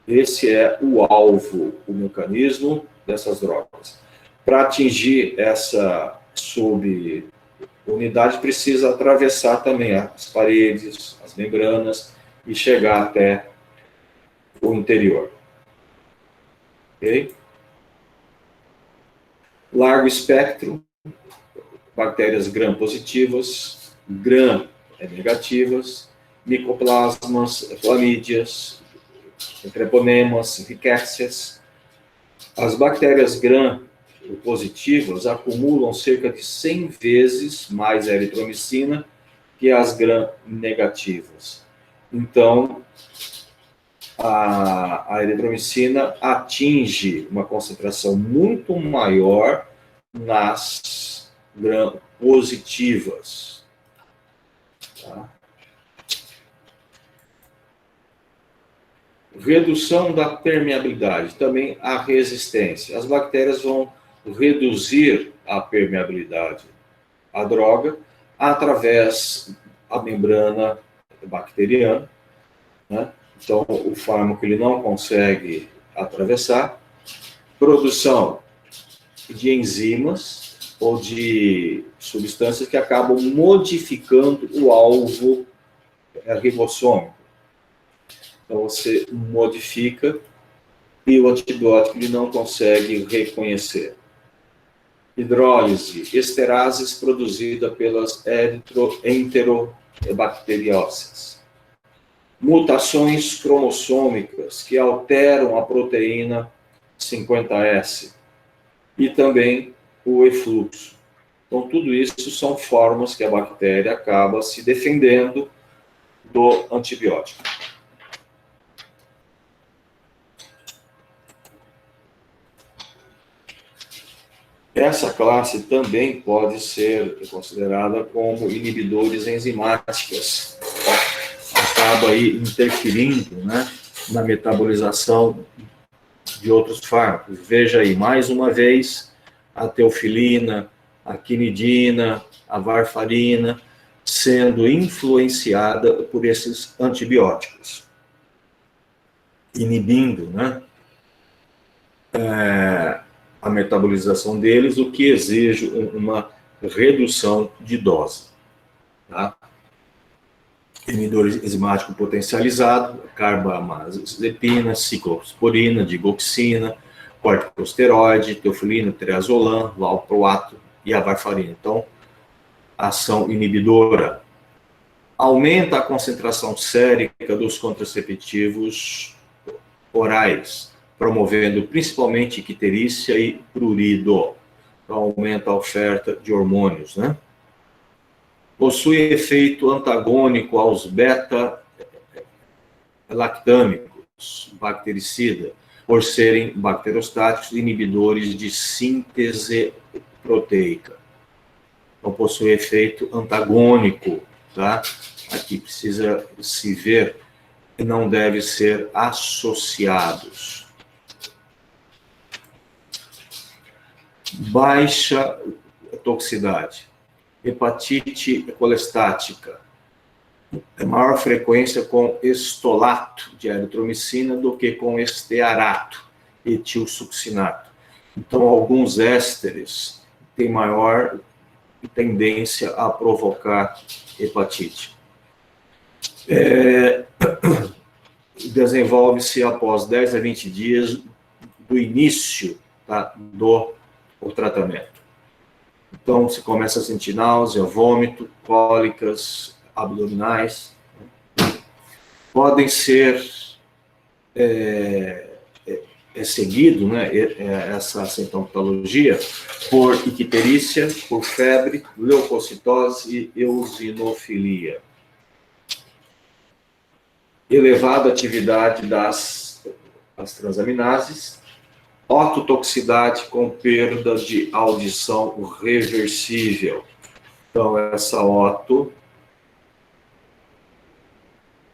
Esse é o alvo, o mecanismo dessas drogas. Para atingir essa subunidade, precisa atravessar também as paredes, as membranas e chegar até o interior. Ok? Largo espectro, bactérias gram-positivas, gram-negativas, micoplasmas, clamídias, treponemas, rickétsias. As bactérias gram-positivas acumulam cerca de 100 vezes mais eritromicina que as gram-negativas. Então, a eritromicina atinge uma concentração muito maior nas gram-positivas. Tá? Redução da permeabilidade, também a resistência. As bactérias vão reduzir a permeabilidade à droga através da membrana bacteriana, né? Então, o fármaco ele não consegue atravessar. Produção de enzimas ou de substâncias que acabam modificando o alvo ribossômico. Então, você modifica e o antibiótico ele não consegue reconhecer. Hidrólise, esterases produzida pelas enterobacterióceas. Mutações cromossômicas que alteram a proteína 50S. E também o efluxo. Então, tudo isso são formas que a bactéria acaba se defendendo do antibiótico. Essa classe também pode ser considerada como inibidores enzimáticas. Acaba aí interferindo, né, na metabolização de outros fármacos. Veja aí, mais uma vez, a teofilina, a quinidina, a varfarina, sendo influenciada por esses antibióticos, inibindo, né, a metabolização deles, o que exige uma redução de dose. Tá? Inibidor enzimático potencializado, carbamazepina, ciclosporina, digoxina, corticosteroide, teofilina, triazolam, valproato e a varfarina. Então, ação inibidora. Aumenta a concentração sérica dos contraceptivos orais, promovendo principalmente icterícia e prurido. Então, aumenta a oferta de hormônios, né? Possui efeito antagônico aos beta-lactâmicos, bactericida, por serem bacterostáticos inibidores de síntese proteica. Então, possui efeito antagônico, tá? Aqui precisa se ver, não deve ser associados. Baixa toxicidade. Hepatite colestática. É maior frequência com estolato de eritromicina do que com estearato, etilsuccinato. Então, alguns ésteres têm maior tendência a provocar hepatite. Desenvolve-se após 10 a 20 dias do início, tá, do tratamento. Então, se começa a sentir náusea, vômito, cólicas abdominais. Podem ser seguido, né, essa sintomatologia por icterícia, por febre, leucocitose e eosinofilia. Elevada atividade das transaminases, ototoxicidade com perda de audição reversível. Então, essa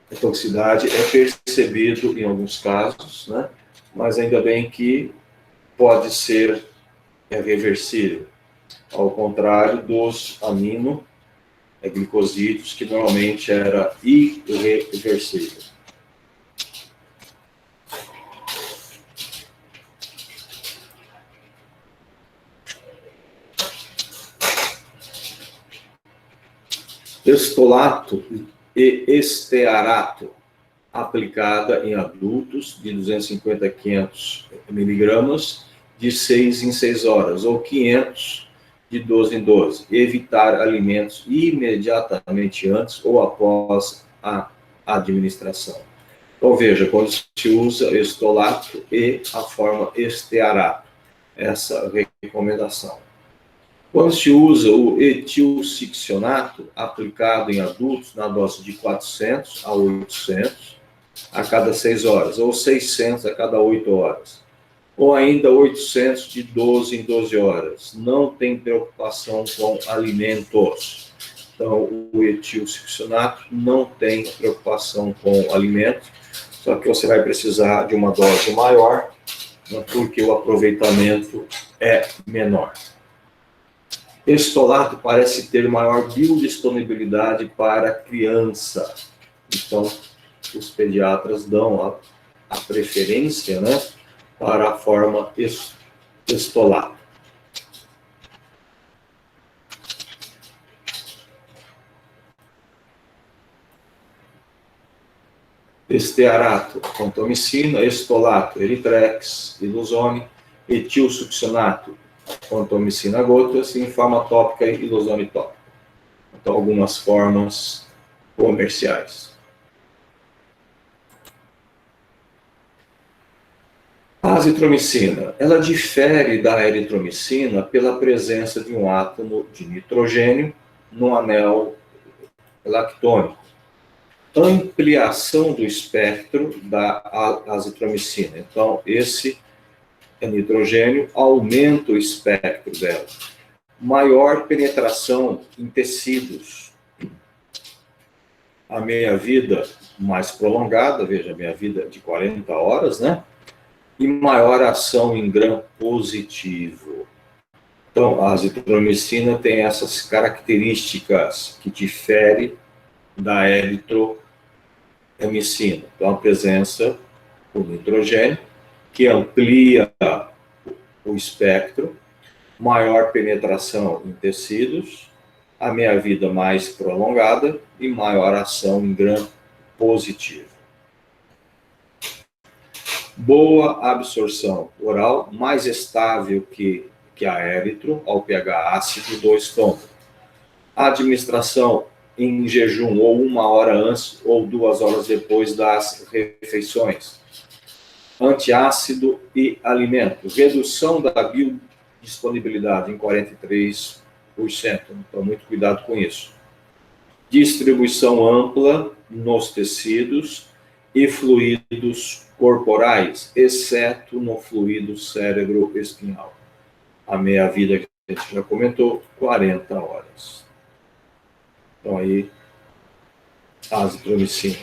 ototoxicidade é percebido em alguns casos, né? Mas ainda bem que pode ser reversível, ao contrário dos aminoglicosídeos, que normalmente era irreversível. Estolato e estearato, aplicada em adultos de 250 a 500 miligramas, de 6 em 6 horas, ou 500 de 12 em 12. Evitar alimentos imediatamente antes ou após a administração. Então, veja, quando se usa estolato e a forma estearato, essa recomendação. Quando se usa o etilsuccinato, aplicado em adultos na dose de 400 a 800 a cada 6 horas, ou 600 a cada 8 horas, ou ainda 800 de 12 em 12 horas. Não tem preocupação com alimentos. Então, o etilsuccinato não tem preocupação com alimentos, só que você vai precisar de uma dose maior, porque o aproveitamento é menor. Estolato parece ter maior biodisponibilidade para a criança. Então, os pediatras dão a preferência, né, para a forma estolato. Estearato, contomicina, estolato, eritrex, iluzone, etilsuccinato, contomicina gotas, e forma tópica e iluzone tópica. Então, algumas formas comerciais. As azitromicina, ela difere da eritromicina pela presença de um átomo de nitrogênio no anel lactônico. Ampliação do espectro da azitromicina. Então, esse nitrogênio aumenta o espectro dela. Maior penetração em tecidos. A meia-vida mais prolongada, veja, a meia-vida de 40 horas, né? E maior ação em gram positivo. Então, a azitromicina tem essas características que diferem da eritromicina. Então, a presença do nitrogênio, que amplia o espectro, maior penetração em tecidos, a meia-vida mais prolongada e maior ação em gram positivo. Boa absorção oral, mais estável que a eritro, ao pH ácido do estômago. Administração em jejum, ou 1 hora antes ou 2 horas depois das refeições. Antiácido e alimento. Redução da biodisponibilidade em 43%. Então, muito cuidado com isso. Distribuição ampla nos tecidos e fluidos corporais, exceto no fluido cérebro-espinhal. A meia-vida que a gente já comentou, 40 horas. Então, aí, a azitromicina.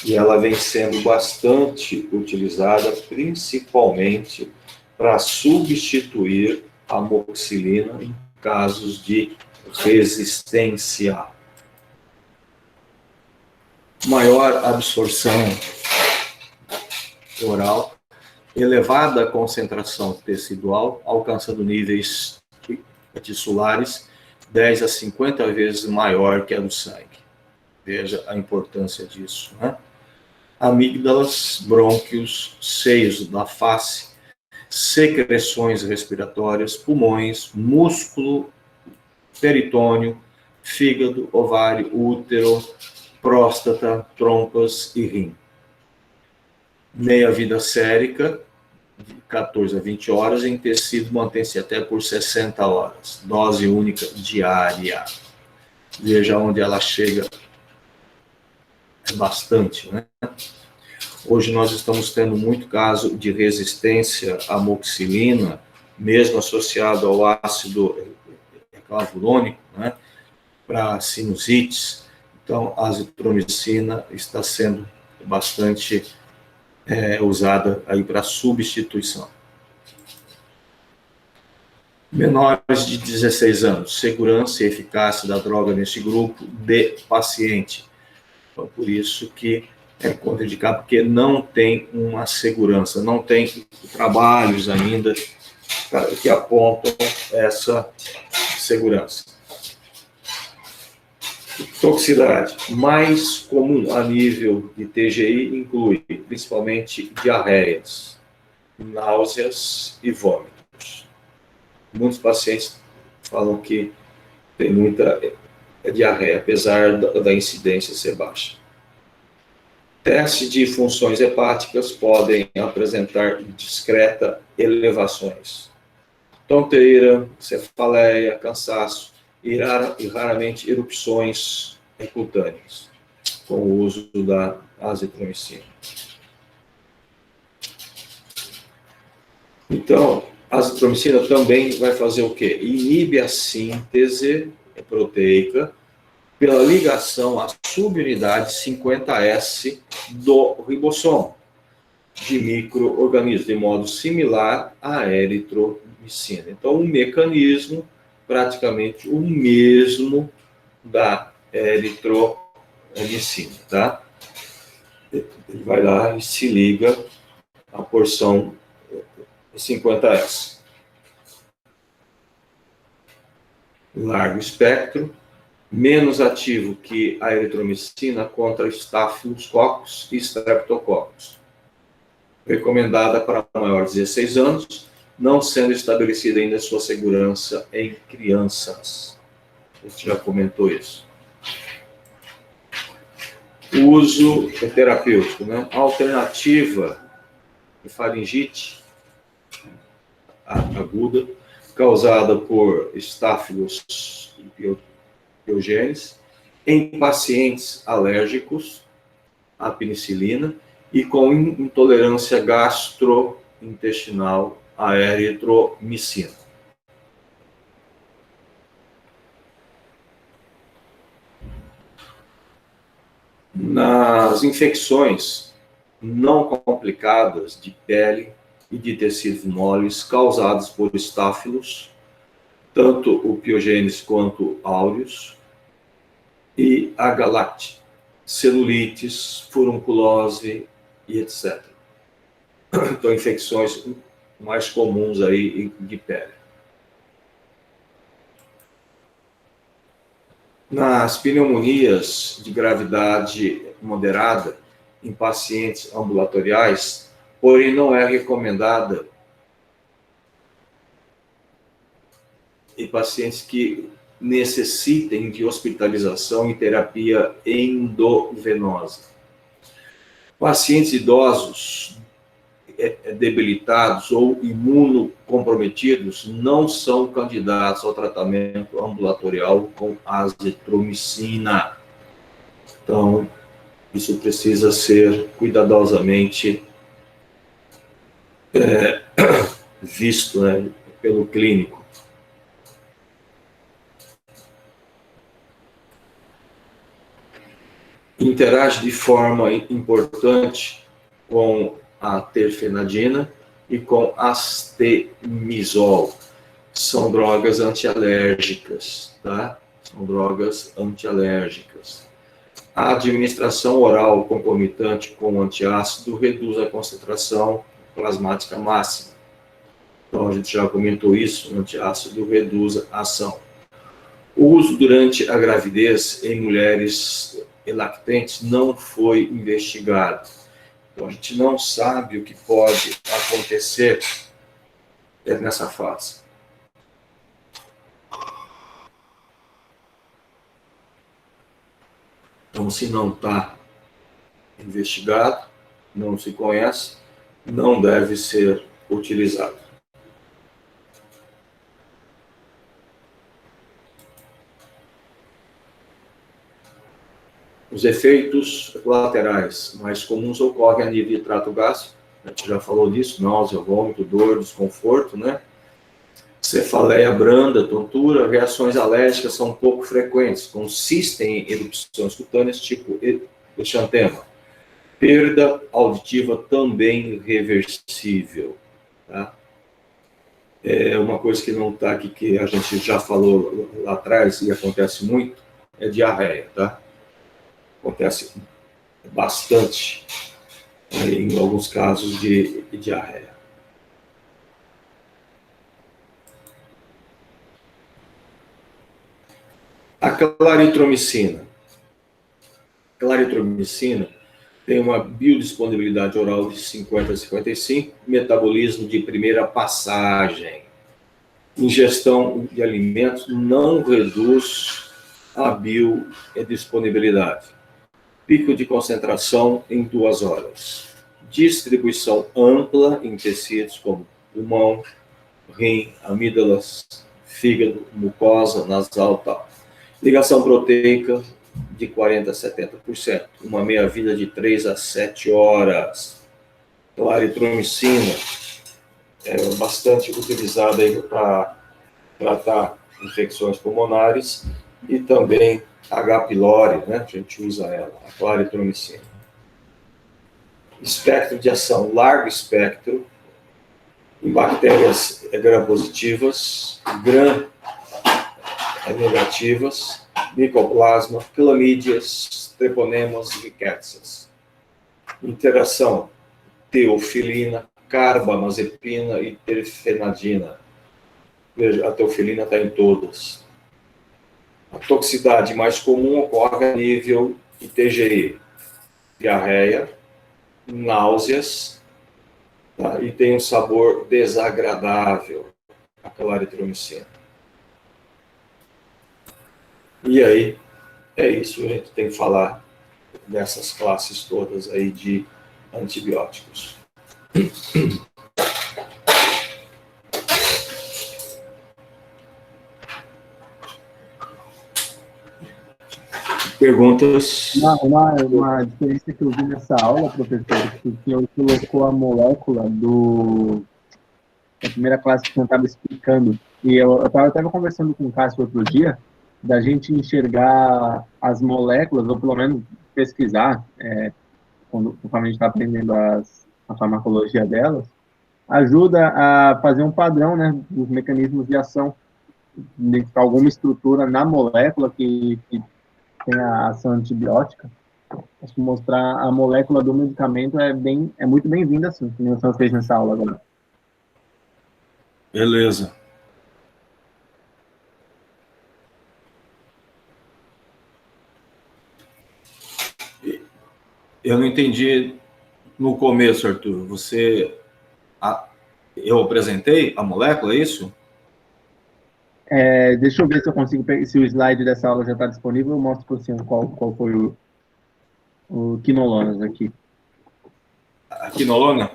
E ela vem sendo bastante utilizada, principalmente para substituir a amoxicilina em casos de resistência. Maior absorção oral, elevada concentração tecidual, alcançando níveis tissulares 10 a 50 vezes maior que a do sangue. Veja a importância disso, né? Amígdalas, brônquios, seios da face, secreções respiratórias, pulmões, músculo, peritônio, fígado, ovário, útero, próstata, trompas e rim. Meia-vida sérica, de 14 a 20 horas, em tecido mantém-se até por 60 horas. Dose única diária. Veja onde ela chega. É bastante, né? Hoje nós estamos tendo muito caso de resistência à amoxicilina, mesmo associado ao ácido clavulônico, né? Para sinusites. Então, a azitromicina está sendo bastante usada aí para substituição. Menores de 16 anos, segurança e eficácia da droga nesse grupo de paciente. Então, por isso que é contraindicado, porque não tem uma segurança, não tem trabalhos ainda que apontam essa segurança. Toxicidade mais comum a nível de TGI inclui principalmente diarreias, náuseas e vômitos. Muitos pacientes falam que tem muita diarreia, apesar da incidência ser baixa. Testes de funções hepáticas podem apresentar discreta elevações. Tonteira, cefaleia, cansaço e raramente erupções cutâneas, com o uso da azitromicina. Então, a azitromicina também vai fazer o quê? Inibe a síntese proteica pela ligação à subunidade 50S do ribossomo de micro-organismos, de modo similar à eritromicina. Então, um mecanismo praticamente o mesmo da eritromicina, tá? Ele vai lá e se liga à porção 50S. Largo espectro, menos ativo que a eritromicina contra Staphylococcus e Streptococcus. Recomendada para maiores de 16 anos, não sendo estabelecida ainda sua segurança em crianças. A gente já comentou isso. O uso terapêutico, né? A alternativa de faringite aguda, causada por Staphylococcus pyogenes, em pacientes alérgicos à penicilina e com intolerância gastrointestinal à eritromicina. Nas infecções não complicadas de pele e de tecidos moles causadas por estáfilos, tanto o Pyogenes quanto aureus, e a galacte, celulites, furunculose e etc. Então, infecções mais comuns aí de pele. Nas pneumonias de gravidade moderada, em pacientes ambulatoriais, porém não é recomendada em pacientes que necessitem de hospitalização e terapia endovenosa. Pacientes idosos debilitados ou imunocomprometidos não são candidatos ao tratamento ambulatorial com azitromicina. Então, isso precisa ser cuidadosamente visto, né, pelo clínico. Interage de forma importante com a terfenadina e com astemizol. São drogas antialérgicas, tá? São drogas antialérgicas. A administração oral concomitante com antiácido reduz a concentração plasmática máxima. Então, a gente já comentou isso, o antiácido reduz a ação. O uso durante a gravidez em mulheres lactentes não foi investigado. Então, a gente não sabe o que pode acontecer nessa fase. Então, se não está investigado, não se conhece, não deve ser utilizado. Os efeitos colaterais mais comuns ocorrem a nível de trato gástrico, a gente já falou disso, náusea, vômito, dor, desconforto, né? Cefaleia branda, tontura, reações alérgicas são pouco frequentes, consistem em erupções cutâneas tipo exantema. Perda auditiva também reversível, tá? É uma coisa que não está aqui, que a gente já falou lá atrás e acontece muito, é diarreia, tá? Acontece bastante em alguns casos de diarreia. A claritromicina. A claritromicina tem uma biodisponibilidade oral de 50 a 55, metabolismo de primeira passagem. Ingestão de alimentos não reduz a biodisponibilidade. Pico de concentração em 2 horas. Distribuição ampla em tecidos como pulmão, rim, amígdalas, fígado, mucosa, nasal, tal. Ligação proteica de 40% a 70%. Uma meia-vida de 3 a 7 horas. Claritromicina é bastante utilizada para tratar infecções pulmonares e também H. pylori, né? A gente usa ela, a claritromicina. Espectro de ação, largo espectro, em bactérias gram-positivas, gram-negativas, micoplasma, clamídias, treponemas e rickettsias. Interação, teofilina, carbamazepina e terfenadina. Veja, a teofilina está em todas. A toxicidade mais comum ocorre a nível IgE, diarreia, náuseas, tá? E tem um sabor desagradável, a claritromicina. E aí, é isso, a gente tem que falar dessas classes todas aí de antibióticos. Perguntas? Uma diferença que eu vi nessa aula, professor, que o senhor colocou a molécula da primeira classe que o senhor estava explicando. E eu estava conversando com o Cássio outro dia, da gente enxergar as moléculas, ou pelo menos pesquisar, conforme a gente está aprendendo a farmacologia delas, ajuda a fazer um padrão, né, dos mecanismos de ação, de alguma estrutura na molécula que tem a ação antibiótica. Acho que mostrar a molécula do medicamento é muito bem-vinda, assim, que o senhor fez nessa aula agora. Beleza. Eu não entendi no começo, Arthur. Eu apresentei a molécula, é isso? Deixa eu ver se eu consigo se o slide dessa aula já está disponível, eu mostro para o senhor qual foi o quinolonas aqui. A quinolona?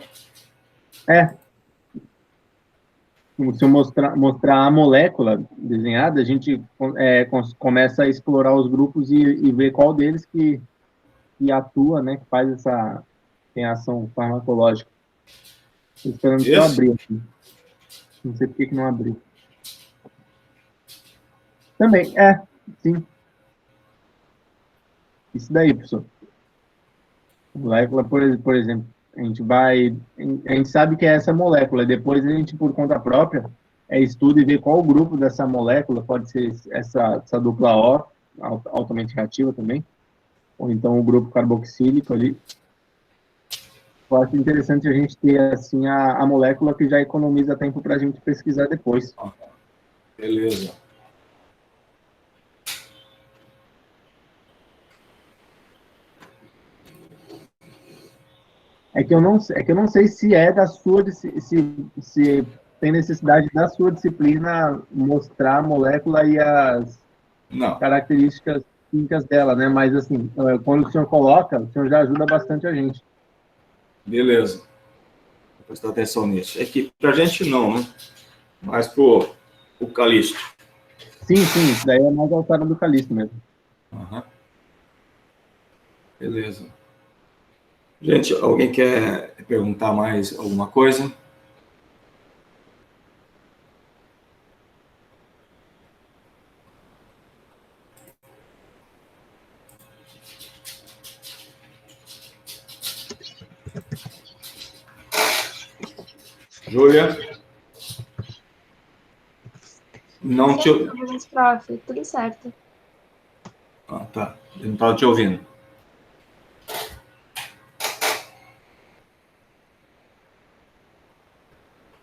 Se eu mostrar a molécula desenhada, a gente começa a explorar os grupos e ver qual deles que atua, né, que tem ação farmacológica. Estou esperando que eu abrir aqui. Não sei por que não abriu. Também, sim. Isso daí, professor. Molécula, por exemplo, a gente sabe que é essa molécula, depois a gente, por conta própria, estuda e vê qual o grupo dessa molécula, pode ser essa dupla O, altamente reativa também, ou então o grupo carboxílico ali. Eu acho interessante a gente ter, assim, a molécula que já economiza tempo para a gente pesquisar depois. Beleza. É que eu não sei se é da sua, se tem necessidade da sua disciplina mostrar a molécula e as características químicas dela, né? Mas, assim, quando o senhor coloca, o senhor já ajuda bastante a gente. Beleza. Vou prestar atenção nisso. É que pra gente não, né? Mas pro Calixto. Sim, isso daí é mais alçada do Calixto mesmo. Uhum. Beleza. Gente, alguém quer perguntar mais alguma coisa? Júlia? Não te ouvindo. Prof, tudo certo. Ah, tá. Eu não estava te ouvindo.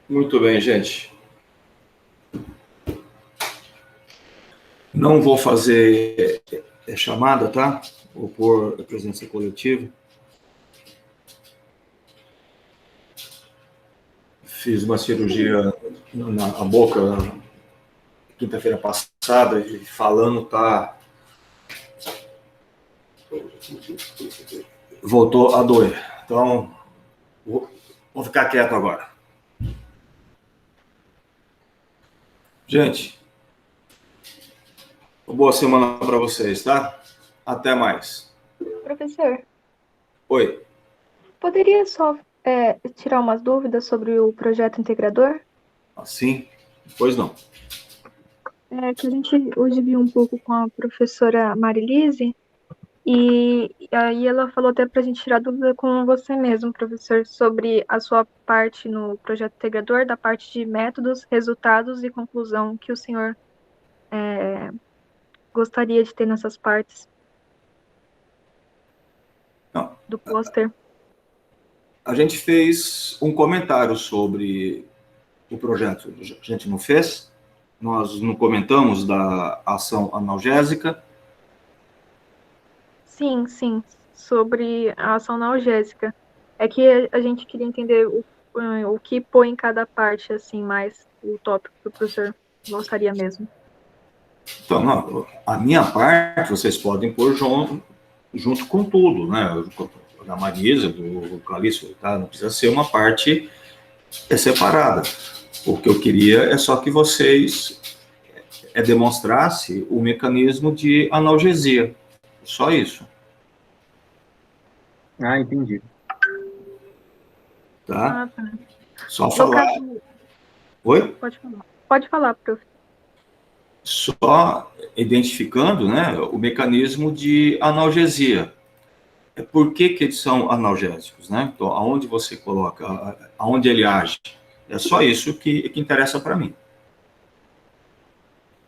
Muito bem, gente. Não vou fazer chamada, tá? Vou pôr a presença coletiva. Fiz uma cirurgia na boca quinta-feira passada e falando voltou a doer. Então, vou ficar quieto agora. Gente, boa semana para vocês, tá? Até mais. Professor, Oi. poderia só tirar umas dúvidas sobre o projeto integrador? Sim? Pois não. Que a gente hoje viu um pouco com a professora Marilise, e aí ela falou até para a gente tirar dúvida com você mesmo, professor, sobre a sua parte no projeto integrador, da parte de métodos, resultados e conclusão que o senhor gostaria de ter nessas partes do pôster. A gente fez um comentário sobre o projeto. A gente não fez? Nós não comentamos da ação analgésica? Sim, sobre a ação analgésica. É que a gente queria entender o que põe em cada parte, assim, mais o tópico que o professor gostaria mesmo. Então, não, a minha parte vocês podem pôr junto com tudo, né? Da Marisa, do Calixto, tá? Não precisa ser uma parte separada. O que eu queria é só que vocês demonstrassem o mecanismo de analgesia, Só isso, Ah, entendi. tá? Ah, tá. Só No falar. caso, Oi? pode falar. Pode falar, prof. Só identificando, né, o mecanismo de analgesia. Por que que eles são analgésicos, né? Então, aonde você coloca, aonde ele age. É só isso que interessa para mim.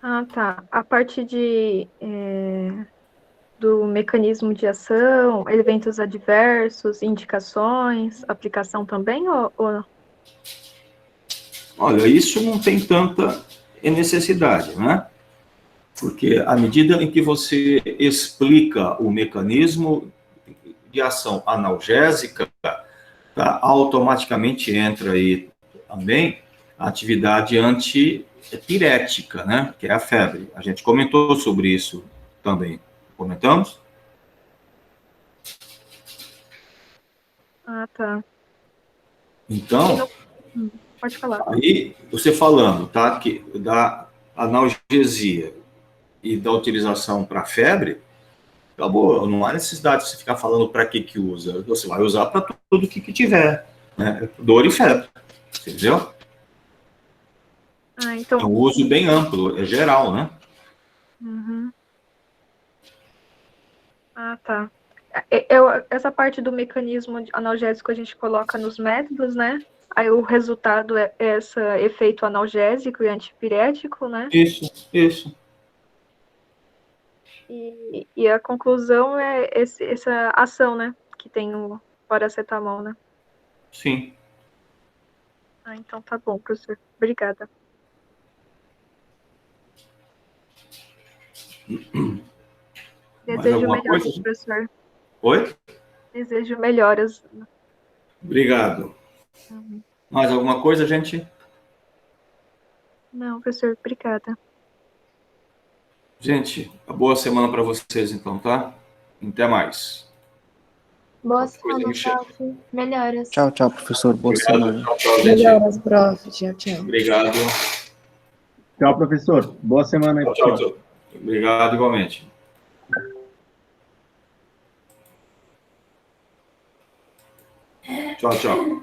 Ah, tá. A parte do mecanismo de ação, eventos adversos, indicações, aplicação também, ou... Olha, isso não tem tanta necessidade, né? Porque à medida em que você explica o mecanismo de ação analgésica, tá, automaticamente entra aí também a atividade antipirética, né? Que é a febre. A gente comentou sobre isso também. Comentamos? Ah, tá. E Então, no... Pode falar. aí você falando, tá, que da analgesia e da utilização para febre, acabou, não há necessidade de você ficar falando para que usa. Você vai usar para tudo que tiver, né? Dor e febre, entendeu? Ah, É então... um uso bem amplo, é geral, né? Uhum. Ah, tá. Essa parte do mecanismo analgésico a gente coloca nos métodos, né? Aí o resultado é esse efeito analgésico e antipirético, né? Isso. E a conclusão é essa ação, né? Que tem o paracetamol, né? Sim. Ah, então tá bom, professor. Obrigada. Mais Desejo alguma coisa? melhoras, professor. Oi? Desejo melhoras. Obrigado. Uhum. Mais alguma coisa, gente? Não, professor, obrigada. Gente, boa semana para vocês, então, tá? Até mais. Boa Qualquer coisa semana, me chama. prof. Melhoras. Tchau, tchau, professor. Boa Obrigado. semana. Tchau, gente. Melhoras, prof. Tchau, tchau. Obrigado. Tchau, professor. Boa semana aí, Tchau. Obrigado igualmente. Tchau.